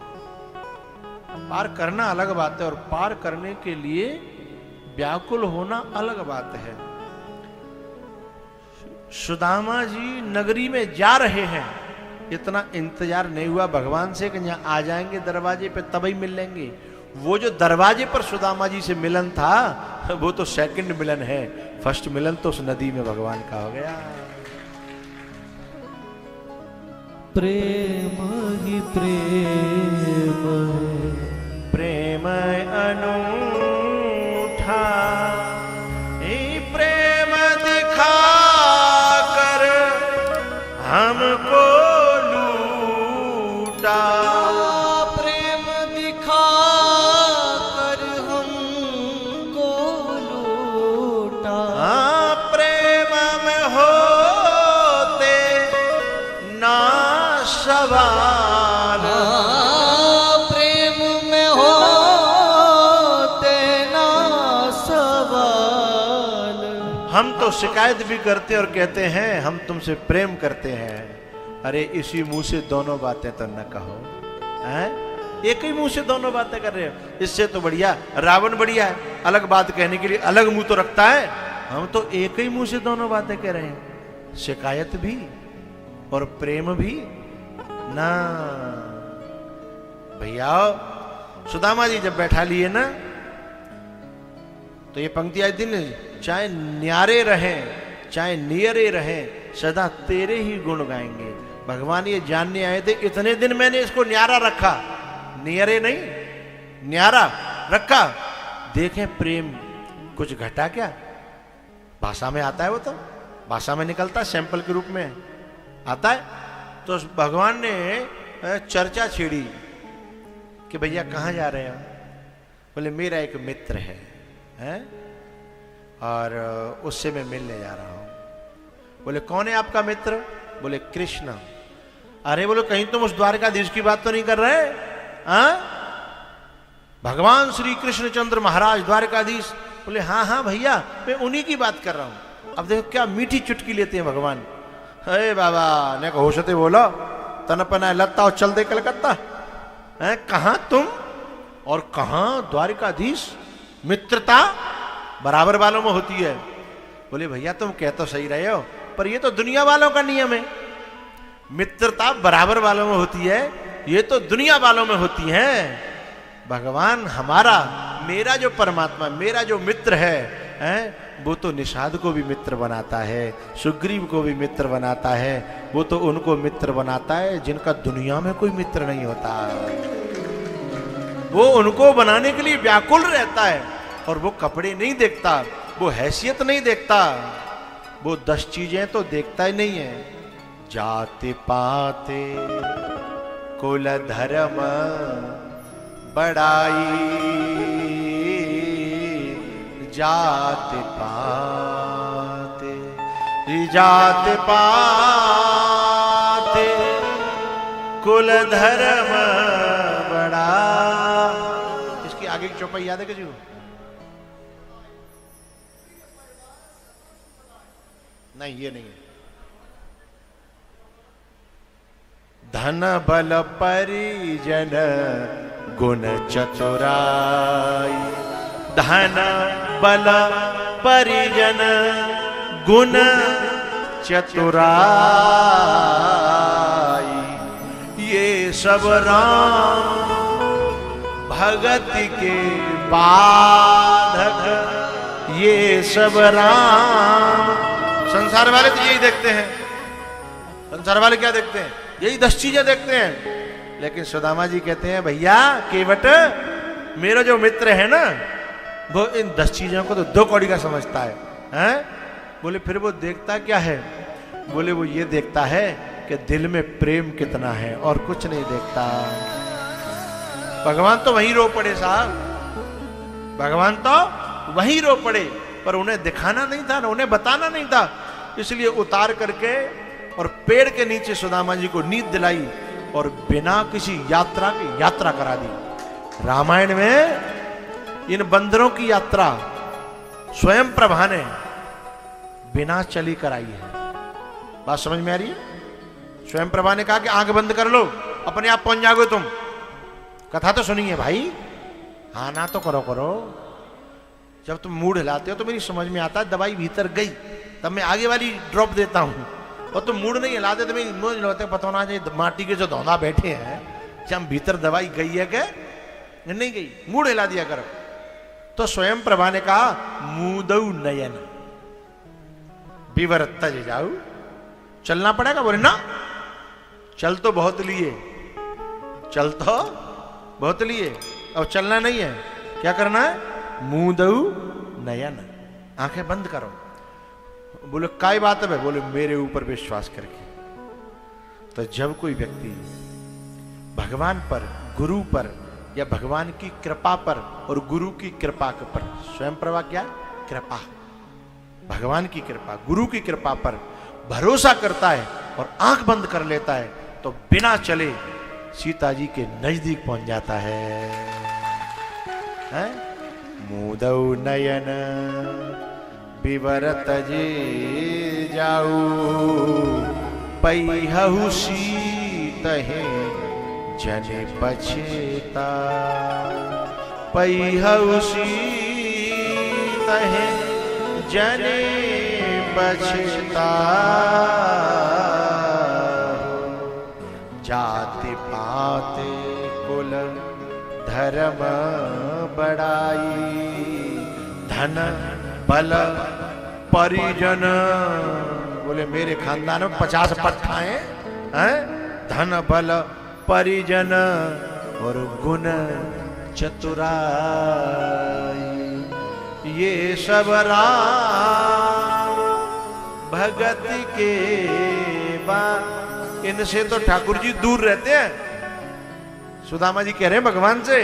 पार करना अलग बात है और पार करने के लिए व्याकुल होना अलग बात है। सुदामा जी नगरी में जा रहे हैं, इतना इंतजार नहीं हुआ भगवान से कि यहाँ आ जाएंगे दरवाजे पे तभी मिल लेंगे। वो जो दरवाजे पर सुदामा जी से मिलन था वो तो सेकंड मिलन है, फर्स्ट मिलन तो उस नदी में भगवान का हो गया। प्रेम ही प्रेम, प्रेम अनूठा, ये प्रेम दिखा कर हमको लूटा। प्रेम दिखा कर हमको लूटा। प्रेम में होते ना सवाल, प्रेम में होते ना सवाल। हम तो शिकायत भी करते और कहते हैं हम तुमसे प्रेम करते हैं। अरे इसी मुंह से दोनों बातें तो न कहो, हैं? एक ही मुंह से दोनों बातें कर रहे हो, इससे तो बढ़िया रावण बढ़िया है, अलग बात कहने के लिए अलग मुंह तो रखता है। हम तो एक ही मुंह से दोनों बातें कह रहे हैं, शिकायत भी और प्रेम भी ना। भैया सुदामा जी जब बैठा लिए ना, तो ये पंक्ति आई थी न, चाहे न्यारे रहें चाहे नियरे रहें सदा तेरे ही गुण गाएंगे। भगवान ये जानने आए थे, इतने दिन मैंने इसको न्यारा रखा, नियरे नहीं न्यारा रखा। देखें प्रेम कुछ घटा क्या? भाषा में आता है, वो तो भाषा में निकलता है, सैंपल के रूप में आता है। तो भगवान ने चर्चा छेड़ी कि भैया कहाँ जा रहे हो? बोले मेरा एक मित्र है और उससे मैं मिलने जा रहा हूं। बोले कौन है आपका मित्र? बोले कृष्ण। अरे बोलो कहीं तुम उस द्वारकाधीश की बात तो नहीं कर रहे? भगवान श्री कृष्णचंद्र महाराज द्वारकाधीश। बोले हाँ हाँ भैया मैं उन्हीं की बात कर रहा हूं। अब देखो क्या मीठी चुटकी लेते हैं भगवान। अरे बाबा ने होशते बोलो तनपना लत्ता और चल दे कलकत्ता। कहां तुम और कहां द्वारकाधीश? मित्रता बराबर वालों में होती है। बोले भैया तुम कह तो सही रहे हो, पर ये तो दुनिया वालों का नियम है। मित्रता बराबर वालों में होती है, ये तो दुनिया वालों में होती है। भगवान हमारा, मेरा जो परमात्मा, मेरा जो मित्र है वो तो निषाद को भी मित्र बनाता है, सुग्रीव को भी मित्र बनाता है। वो तो उनको मित्र बनाता है जिनका दुनिया में कोई मित्र नहीं होता। वो उनको बनाने के लिए व्याकुल रहता है और वो कपड़े नहीं देखता, वो हैसियत नहीं देखता, वो 10 चीजें तो देखता ही नहीं है। जाति पाते कुल धर्म बड़ाई, जाति पाते कुल धर्म बड़ा। इसकी आगे की चौपाई याद है किसी को? नहीं ये नहीं है। धन बल परिजन गुण चतुराई, धन बल परिजन गुण चतुराई, ये सब राम भगत के बाधक, ये सब राम। संसार वाले तो यही देखते हैं। संसार वाले क्या देखते हैं? यही 10 चीजें देखते हैं। लेकिन सुदामा जी कहते हैं भैया केवट मेरा जो मित्र है ना, वो इन 10 चीजों को तो 2 कौड़ी का समझता है। बोले फिर वो देखता क्या है? बोले वो ये देखता है कि दिल में प्रेम कितना है, और कुछ नहीं देखता। भगवान तो वहीं रो पड़े साहब, भगवान तो वहीं रो पड़े, पर उन्हें दिखाना नहीं था ना, उन्हें बताना नहीं था। इसलिए उतार करके और पेड़ के नीचे सुदामा जी को नींद दिलाई और बिना किसी यात्रा की यात्रा करा दी। रामायण में इन बंदरों की यात्रा स्वयं प्रभा ने बिना चली कराई है। बात समझ में आ रही है? स्वयं प्रभा ने कहा कि आंख बंद कर लो, अपने आप पहुंच जाओगे तुम। कथा तो सुनिए भाई, हाँ ना तो करो करो। जब तुम मूड हिलाते हो तो मेरी समझ में आता है दवाई भीतर गई, तब मैं आगे वाली ड्रॉप देता हूं। और तुम मूड नहीं हिलाते तो मेरी मूड हिलाते, पता होना चाहिए माटी के जो धौंधा बैठे हैं कि हम भीतर दवाई गई है क्या नहीं गई, मूड हिला दिया करो। तो स्वयं प्रभा ने कहा मूदऊ नयन विवर तज जाऊ। चलना पड़ेगा? बोले ना, चल तो बहुत लिए, चल तो बहुत लिए, अब चलना नहीं है। क्या करना है? मूदऊ नयन, आंखें बंद करो। बोले काय बात है? बोले मेरे ऊपर विश्वास करके। तो जब कोई व्यक्ति भगवान पर, गुरु पर, या भगवान की कृपा पर और गुरु की कृपा पर, स्वयं प्रभा क्या? कृपा, भगवान की कृपा, गुरु की कृपा पर भरोसा करता है और आंख बंद कर लेता है, तो बिना चले सीता जी के नजदीक पहुंच जाता है? मूदऊ नयन विवर तजे जाऊ, पैहु सीतहि जने पछेता। पैहु सीतहि जने पछता, जाति पाति कुल धर्म बड़ाई, धन बल परिजन। बोले मेरे खानदान में 50 पट्टा हैं, धन बल परिजन और गुण चतुराई, ये सब राम भगत के बाद। इनसे तो ठाकुर जी दूर रहते हैं। सुदामा जी कह रहे हैं भगवान से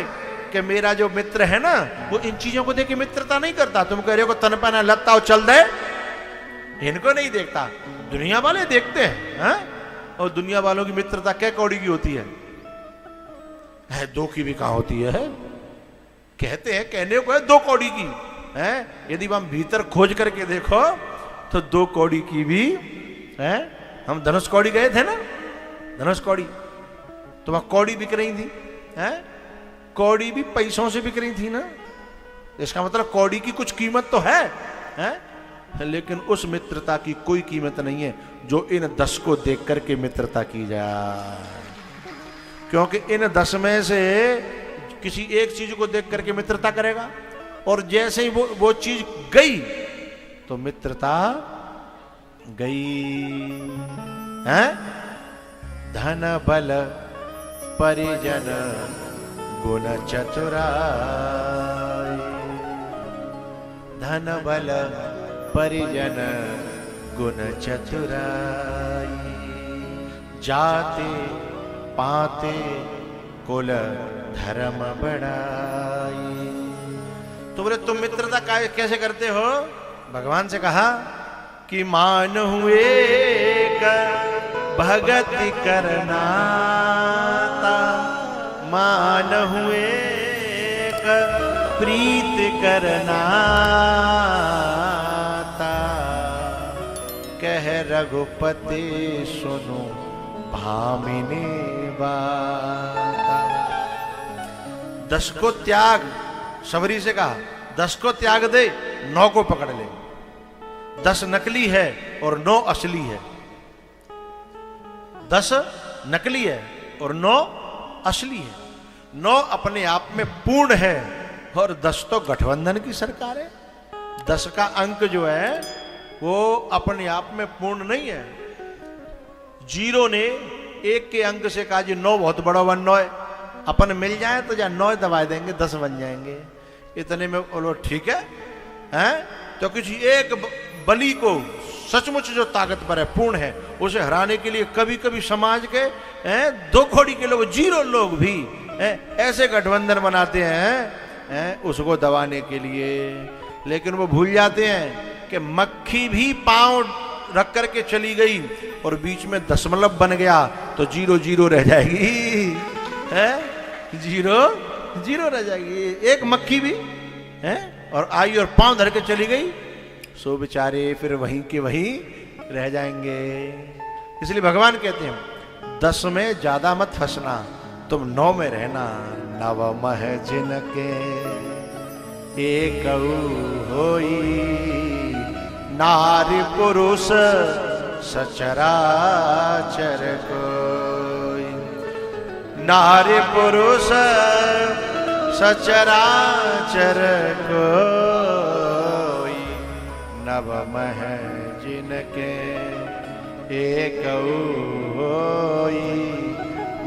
कि मेरा जो मित्र है ना, वो इन चीजों को देख के मित्रता नहीं करता। तुम कह रहे हो तन पहना लत्ता और चल दे, इनको नहीं देखता, दुनिया वाले देखते हैं। और दुनिया वालों की मित्रता क्या कौड़ी की होती है? दो की भी कहां होती है? कहते हैं, कहने को है 2 कौड़ी की है। यदि हम भीतर खोज करके देखो तो 2 कौड़ी की भी है। हम धनुष कौड़ी गए थे ना, धनुष कौड़ी, तो वहां कौड़ी बिक रही थी, है? कौड़ी भी पैसों से बिक रही थी ना। इसका मतलब कौड़ी की कुछ कीमत तो है? लेकिन उस मित्रता की कोई कीमत नहीं है जो इन 10 को देख करके मित्रता की जाए। क्योंकि इन 10 में से किसी एक चीज को देख करके मित्रता करेगा, और जैसे ही वो चीज गई तो मित्रता गई है। धन बल परिजन गुण चतुराई, धन बल परिजन गुण चतुराई, जाते पाते कुल धर्म बढ़ाई। तो बोले तुम मित्रता कैसे करते हो? भगवान से कहा कि मान हुए भगति करनाता, मान हुए प्रीत करनाता, कह रघुपति सुनो भामिनी बाता। 10 को त्याग, सबरी से कहा 10 को त्याग दे, 9 को पकड़ ले। 10 नकली है और 9 असली है। 10 नकली है और 9 असली है। 9 अपने आप में पूर्ण है और 10 तो गठबंधन की सरकार है। 10 का अंक जो है वो अपने आप में पूर्ण नहीं है। 0 ने 1 के अंक से कहा जी 9 बहुत बड़ा 1 9 है, अपन मिल जाए तो जा 9 दबा देंगे 10 बन जाएंगे। इतने में बोलो ठीक है, हैं? तो किसी एक बलि को सचमुच जो ताकतवर है, पूर्ण है, उसे हराने के लिए कभी कभी समाज के 2 कौड़ी के लोग, 0 लोग भी ऐसे गठबंधन बनाते हैं उसको दबाने के लिए। लेकिन वो भूल जाते हैं कि मक्खी भी पांव रख करके चली गई और बीच में दशमलव बन गया तो 0 0 रह जाएगी, है 0 0 रह जाएगी। एक मक्खी भी है और आई और पांव धर के चली गई, सो बेचारे फिर वहीं के वहीं रह जाएंगे। इसलिए भगवान कहते हैं 10 में ज्यादा मत फंसना, तुम 9 में रहना। नवम है जिनके एक होई, नारी पुरुष सचराचर कोई। नारी पुरुष सचराचर कोई, नवम है जिनके एक होई,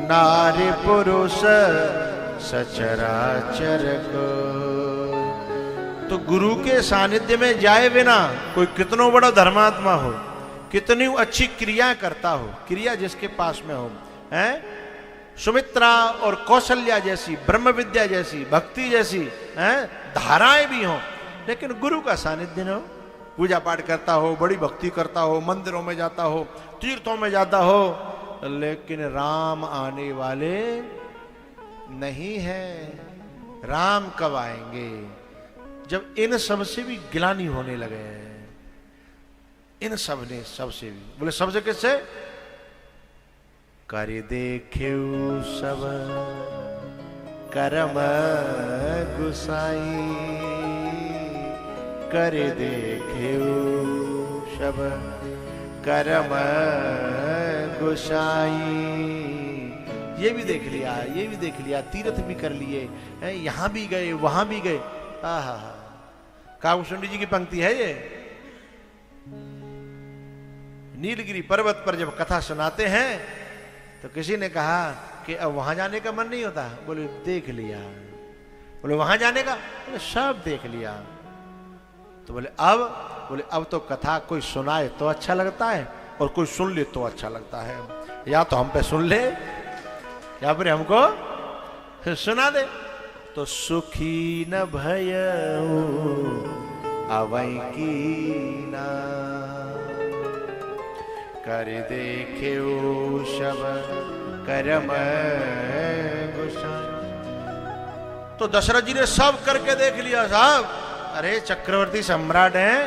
नारी पुरुष सचराचर कोई। तो गुरु के सानिध्य में जाए बिना कोई कितनो बड़ा धर्मात्मा हो, कितनी अच्छी क्रिया करता हो, क्रिया जिसके पास में हो, हैं सुमित्रा और कौशल्या जैसी, ब्रह्म विद्या जैसी, भक्ति जैसी हैं धाराएं भी हों, लेकिन गुरु का सानिध्य न हो, पूजा पाठ करता हो, बड़ी भक्ति करता हो, मंदिरों में जाता हो, तीर्थों में जाता हो, लेकिन राम आने वाले नहीं है। राम कब आएंगे? जब इन सब से भी गिलानी होने लगे, इन सब ने सबसे भी, बोले सबसे किससे? कर देखे सब करम गुसाई, कर देखे सब करम गुसाई। ये भी देख लिया, ये भी देख लिया, तीर्थ भी कर लिए, यहां भी गए, वहां भी गए। आहा, काकुशुंडी जी की पंक्ति है ये। नीलगिरी पर्वत पर जब कथा सुनाते हैं तो किसी ने कहा कि अब वहां जाने का मन नहीं होता। बोले देख लिया। बोले वहां जाने का? बोले सब देख लिया। तो बोले अब तो कथा कोई सुनाए तो अच्छा लगता है और कोई सुन ले तो अच्छा लगता है। या तो हम पे सुन ले या फिर हमको सुना दे। तो सुखी न भयऊ अवै कीना, कर देखे शब करम गुसाई। तो दशरथ जी ने सब करके देख लिया साहब। अरे चक्रवर्ती सम्राट हैं,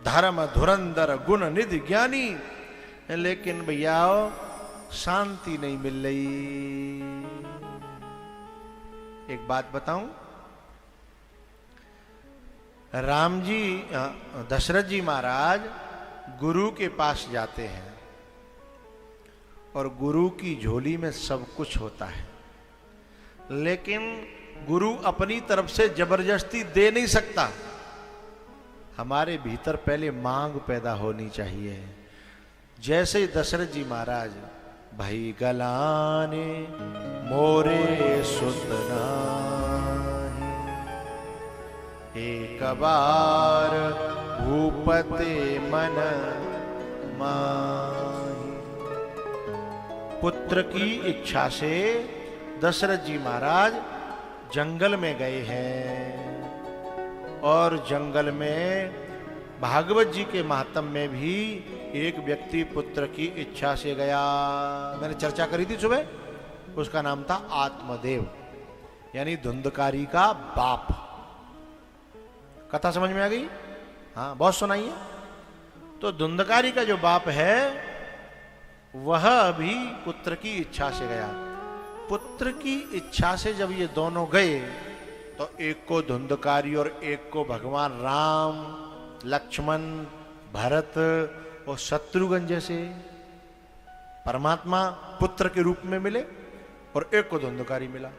धर्म धुरंधर गुण निधि ज्ञानी, लेकिन भैया शांति नहीं मिल रही। एक बात बताऊं, राम जी दशरथ जी महाराज गुरु के पास जाते हैं और गुरु की झोली में सब कुछ होता है, लेकिन गुरु अपनी तरफ से जबरदस्ती दे नहीं सकता। हमारे भीतर पहले मांग पैदा होनी चाहिए। जैसे ही दशरथ जी महाराज भाई गलाने मोरे सुतना, एक बार भूपते मन माही। पुत्र की इच्छा से दशरथ जी महाराज जंगल में गए हैं और जंगल में भागवत जी के महात्म में भी एक व्यक्ति पुत्र की इच्छा से गया। मैंने चर्चा करी थी सुबह, उसका नाम था आत्मदेव, यानी धुंधकारी का बाप। कथा समझ में आ गई? हाँ, बहुत सुनाइए। तो धुंधकारी का जो बाप है वह भी पुत्र की इच्छा से गया। पुत्र की इच्छा से जब ये दोनों गए तो एक को धुंधकारी और एक को भगवान राम, लक्ष्मण, भरत और शत्रुघ्न जैसे परमात्मा पुत्र के रूप में मिले और एक को धुंधकारी मिला।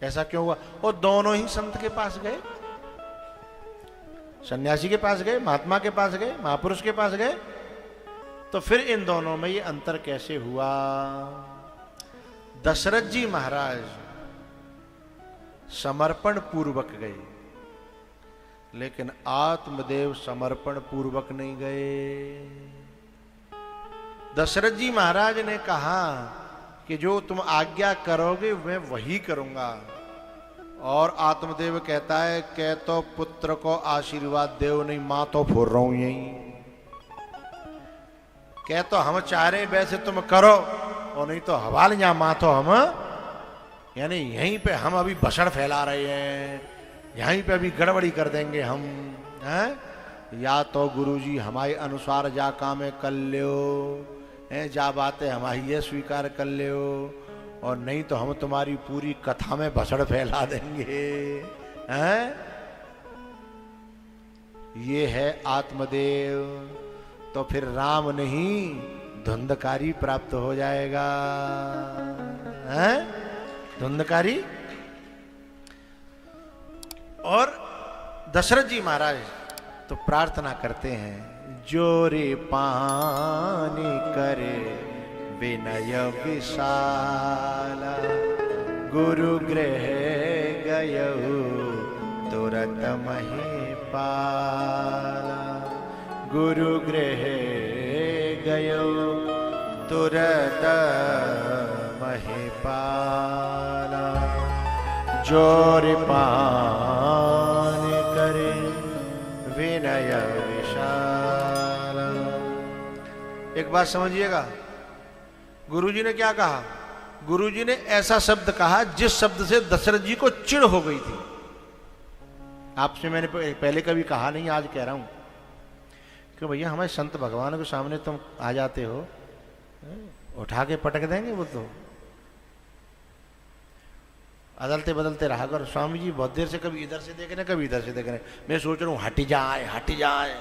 ऐसा क्यों हुआ? और दोनों ही संत के पास गए, सन्यासी के पास गए, महात्मा के पास गए, महापुरुष के पास गए। तो फिर इन दोनों में ये अंतर कैसे हुआ? दशरथ जी महाराज समर्पण पूर्वक गए, लेकिन आत्मदेव समर्पण पूर्वक नहीं गए। दशरथ जी महाराज ने कहा कि जो तुम आज्ञा करोगे मैं वही करूंगा, और आत्मदेव कहता है कह तो पुत्र को आशीर्वाद देव नहीं, मां तो फोड़ रहा हूं यही। कह तो हम चाह रहे वैसे तुम करो, और नहीं तो हवाल या माथो हम, यानी यहीं पे हम अभी भसड़ फैला रहे हैं, यहीं पे अभी गड़बड़ी कर देंगे हम, हैं? या तो गुरुजी हमारे अनुसार जा कामे कर लियो, हैं? जा बातें हमारी ये स्वीकार कर लियो, और नहीं तो हम तुम्हारी पूरी कथा में भसड़ फैला देंगे, हैं? ये है आत्मदेव। तो फिर राम नहीं धुंधकारी प्राप्त हो जाएगा, हैं? धुंधकारी। और दशरथ जी महाराज तो प्रार्थना करते हैं, जोरे पानी करे विनय विशाला, गुरु गृह गयऊ तुरत महिपाला, गुरु गृह गयऊ तुरत महिपाला, जोर पान करे विनय विशाला। एक बात समझिएगा, गुरुजी ने क्या कहा? गुरुजी ने ऐसा शब्द कहा जिस शब्द से दशरथ जी को चिढ़ हो गई थी। आपसे मैंने पहले कभी कहा नहीं, आज कह रहा हूं कि भैया हमारे संत भगवान के सामने तुम आ जाते हो, उठा के पटक देंगे वो तो। अदलते बदलते रहा कर। स्वामी जी बहुत देर से कभी इधर से देख रहे कभी इधर से देख रहे, मैं सोच रहा हूं हटी जाए हटी जाए।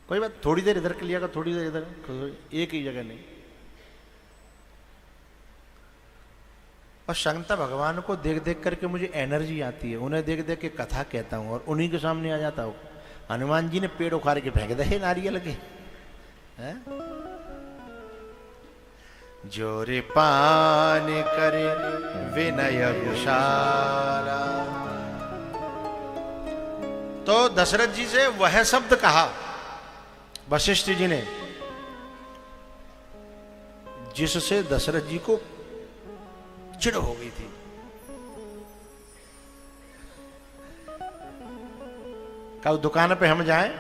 कोई बात, थोड़ी देर इधर के लिया कर, थोड़ी देर इधर, एक ही जगह नहीं। और संत भगवान को देख देख करके मुझे एनर्जी आती है, उन्हें देख देख के कथा कहता हूं और उन्हीं के सामने आ जाता हूं। हनुमान जी ने पेड़ उखाड़ के फेंक दे नारियल के, हैं? जोरे पान करे विनय विशाला। तो दशरथ जी से वह शब्द कहा वशिष्ठ जी ने जिससे दशरथ जी को चिढ़ हो गई थी। कल दुकान पे हम जाएं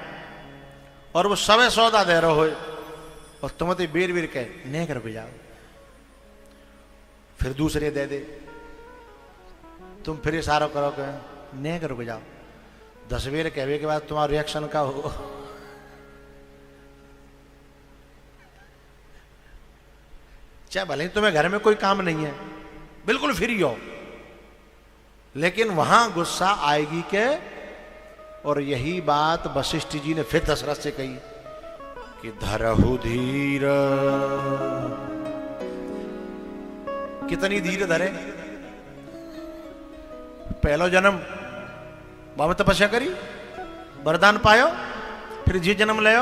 और वो सब सौदा दे रहे हो और तुम तो बेर बेर कहे नहीं कर जाओ, फिर दूसरे दे दे, तुम फिर इशारा करो कहे नहीं कर जाओ। 10 बेर कहने के बाद तुम्हारा रिएक्शन का हो? चाहे भले ही तुम्हें घर में कोई काम नहीं है, बिल्कुल फ्री हो, लेकिन वहां गुस्सा आएगी के। और यही बात वशिष्ठ जी ने फिर दशरथ से कही कि धरहु धीर। कितनी धीर धरे? पहलो जन्म बाबा तपस्या करी, वरदान पायो, फिर जी जन्म ले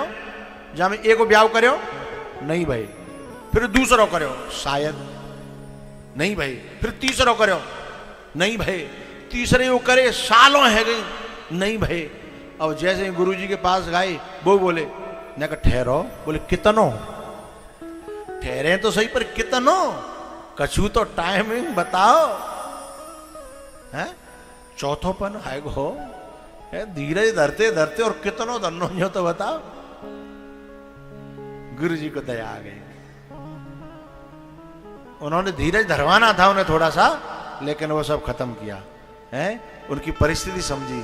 जा में एक ब्याह करो नहीं भाई, फिर दूसरो करो शायद नहीं भाई, फिर तीसरो करो नहीं भाई, तीसरे वो करे सालों है गई नहीं भाई। और जैसे गुरुजी के पास गए वो बोले न का ठहरो, बोले कितनो ठहरे तो सही पर कितनो, कछु तो टाइमिंग बताओ, है चौथोपन है गो, धीरज धरते धरते और कितनो धनो जो तो बताओ। गुरुजी को दया आ गई, उन्होंने धीरज धरवाना था उन्हें थोड़ा सा, लेकिन वो सब खत्म किया है। उनकी परिस्थिति समझी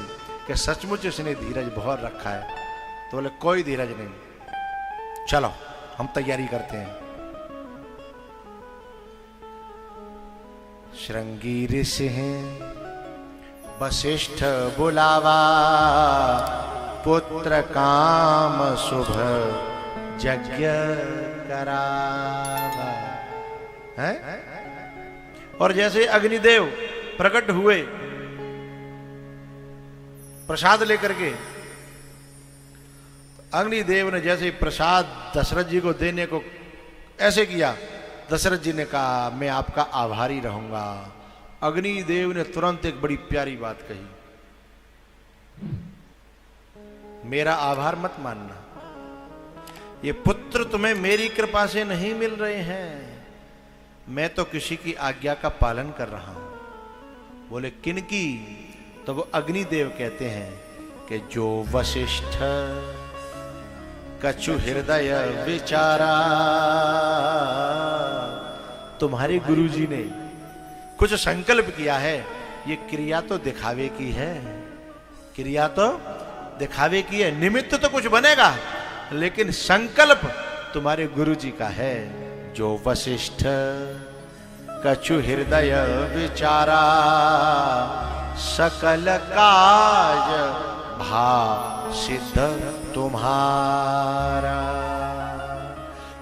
कि सचमुच उसने धीरज बहुत रखा है, तो बोले कोई धीरज नहीं, चलो हम तैयारी करते हैं। श्रृंगी ऋषि वशिष्ठ बुलावा, पुत्र काम शुभ यज्ञ करावा, है? और जैसे अग्निदेव प्रकट हुए प्रसाद लेकर के, अग्निदेव ने जैसे प्रसाद दशरथ जी को देने को ऐसे किया, दशरथ जी ने कहा मैं आपका आभारी रहूंगा। अग्निदेव ने तुरंत एक बड़ी प्यारी बात कही, मेरा आभार मत मानना, ये पुत्र तुम्हें मेरी कृपा से नहीं मिल रहे हैं, मैं तो किसी की आज्ञा का पालन कर रहा हूं। बोले किन की? तो वो अग्निदेव कहते हैं कि जो वशिष्ठ कछु हृदय विचारा, तुम्हारे गुरुजी ने कुछ संकल्प किया है, ये क्रिया तो दिखावे की है, क्रिया तो दिखावे की है, निमित्त तो कुछ बनेगा लेकिन संकल्प तुम्हारे गुरुजी का है। जो वशिष्ठ कछु हृदय विचारा, सकल काज भाव सिद्ध तुम्हारा,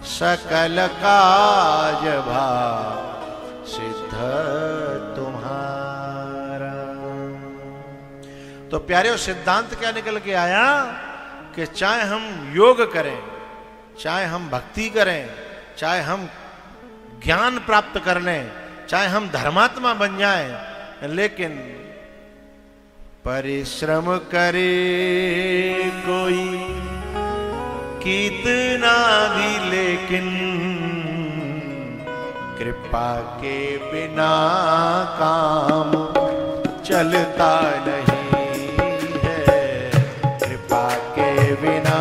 सकल काज भाव सिद्ध तुम्हारा। तो प्यारे सिद्धांत क्या निकल के आया कि चाहे हम योग करें, चाहे हम भक्ति करें, चाहे हम ज्ञान प्राप्त कर लें, चाहे हम धर्मात्मा बन जाएं, लेकिन परिश्रम करे कोई कितना भी, लेकिन कृपा के बिना काम चलता नहीं है, कृपा के बिना।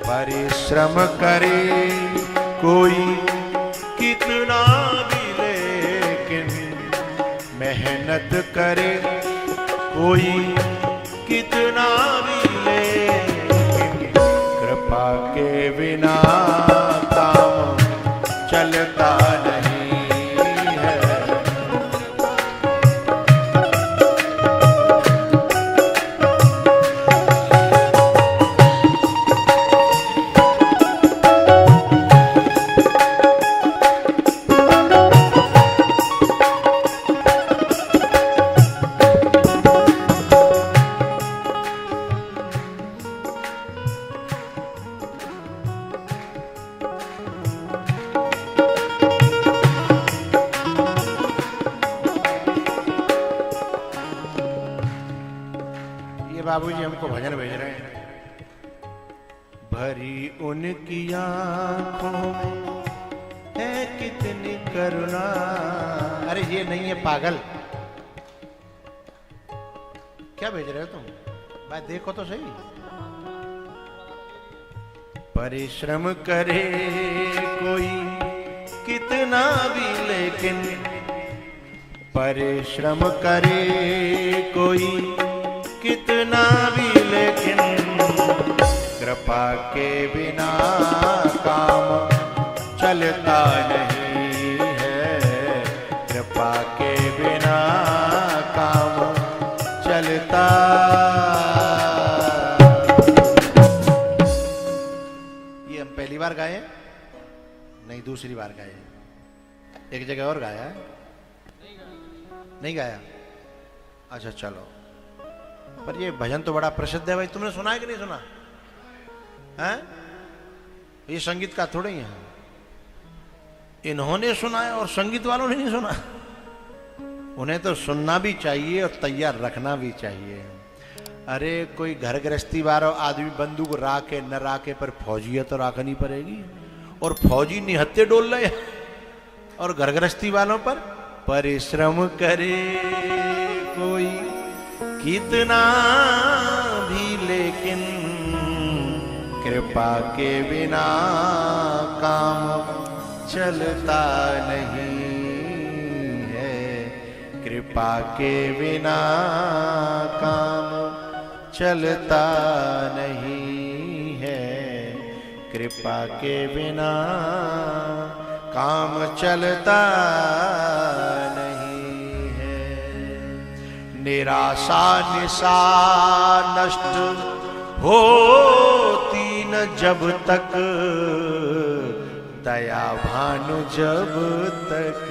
परिश्रम करे कोई कितना भी, लेकिन मेहनत करे कोई कितना भी, लेकिन कृपा के बिना काम चलता नहीं है। बाबूजी हमको भजन भेज रहे हैं। भरी उनकी आंखों में है कितनी करुणा। अरे ये नहीं है पागल, क्या भेज रहे हो तुम? भाई देखो तो सही। परिश्रम करे कोई कितना भी, लेकिन परिश्रम करे कोई कितना भी, लेकिन कृपा के बिना काम चलता नहीं है, कृपा के बिना काम चलता। ये हम पहली बार गाए नहीं, दूसरी बार गाए, एक जगह और गाया है, नहीं गाया? अच्छा चलो, पर ये भजन तो बड़ा प्रसिद्ध है भाई, तुमने सुना है कि नहीं सुना है? ये संगीत का थोड़ा ही है, इन्होंने सुना है और संगीत वालों ने नहीं सुना। उन्हें तो सुनना भी चाहिए और तैयार रखना भी चाहिए। अरे कोई घर गृहस्थी वाला आदमी बंदूक राके न राके, पर फौजी तो राखनी पड़ेगी, और फौजी निहत्ते डोल रहे, और घर गृहस्थी वालों पर परिश्रम करे कोई कितना भी, लेकिन कृपा के बिना काम चलता नहीं है, कृपा के बिना काम चलता नहीं है, कृपा के बिना काम चलता नहीं है। निराशा निशा नष्ट होती न जब तक, दया भानु जब तक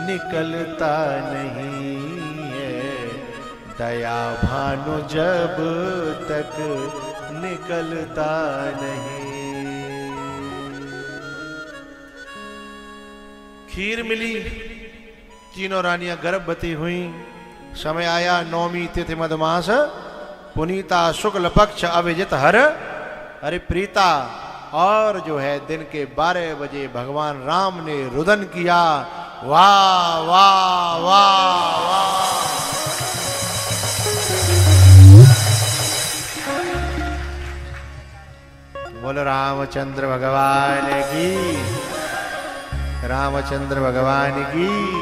निकलता नहीं है, दया भानु जब तक निकलता नहीं। खीर मिली, तीनों रानियां गर्भवती हुई। समय आया नौमी तिथि मधमास, पुनीता शुक्ल पक्ष अभिजित हर। अरे प्रीता, और जो है दिन के 12 बजे भगवान राम ने रुदन किया वाह वाह वाह वाह। बोलो रामचंद्र भगवान की, रामचंद्र भगवान की।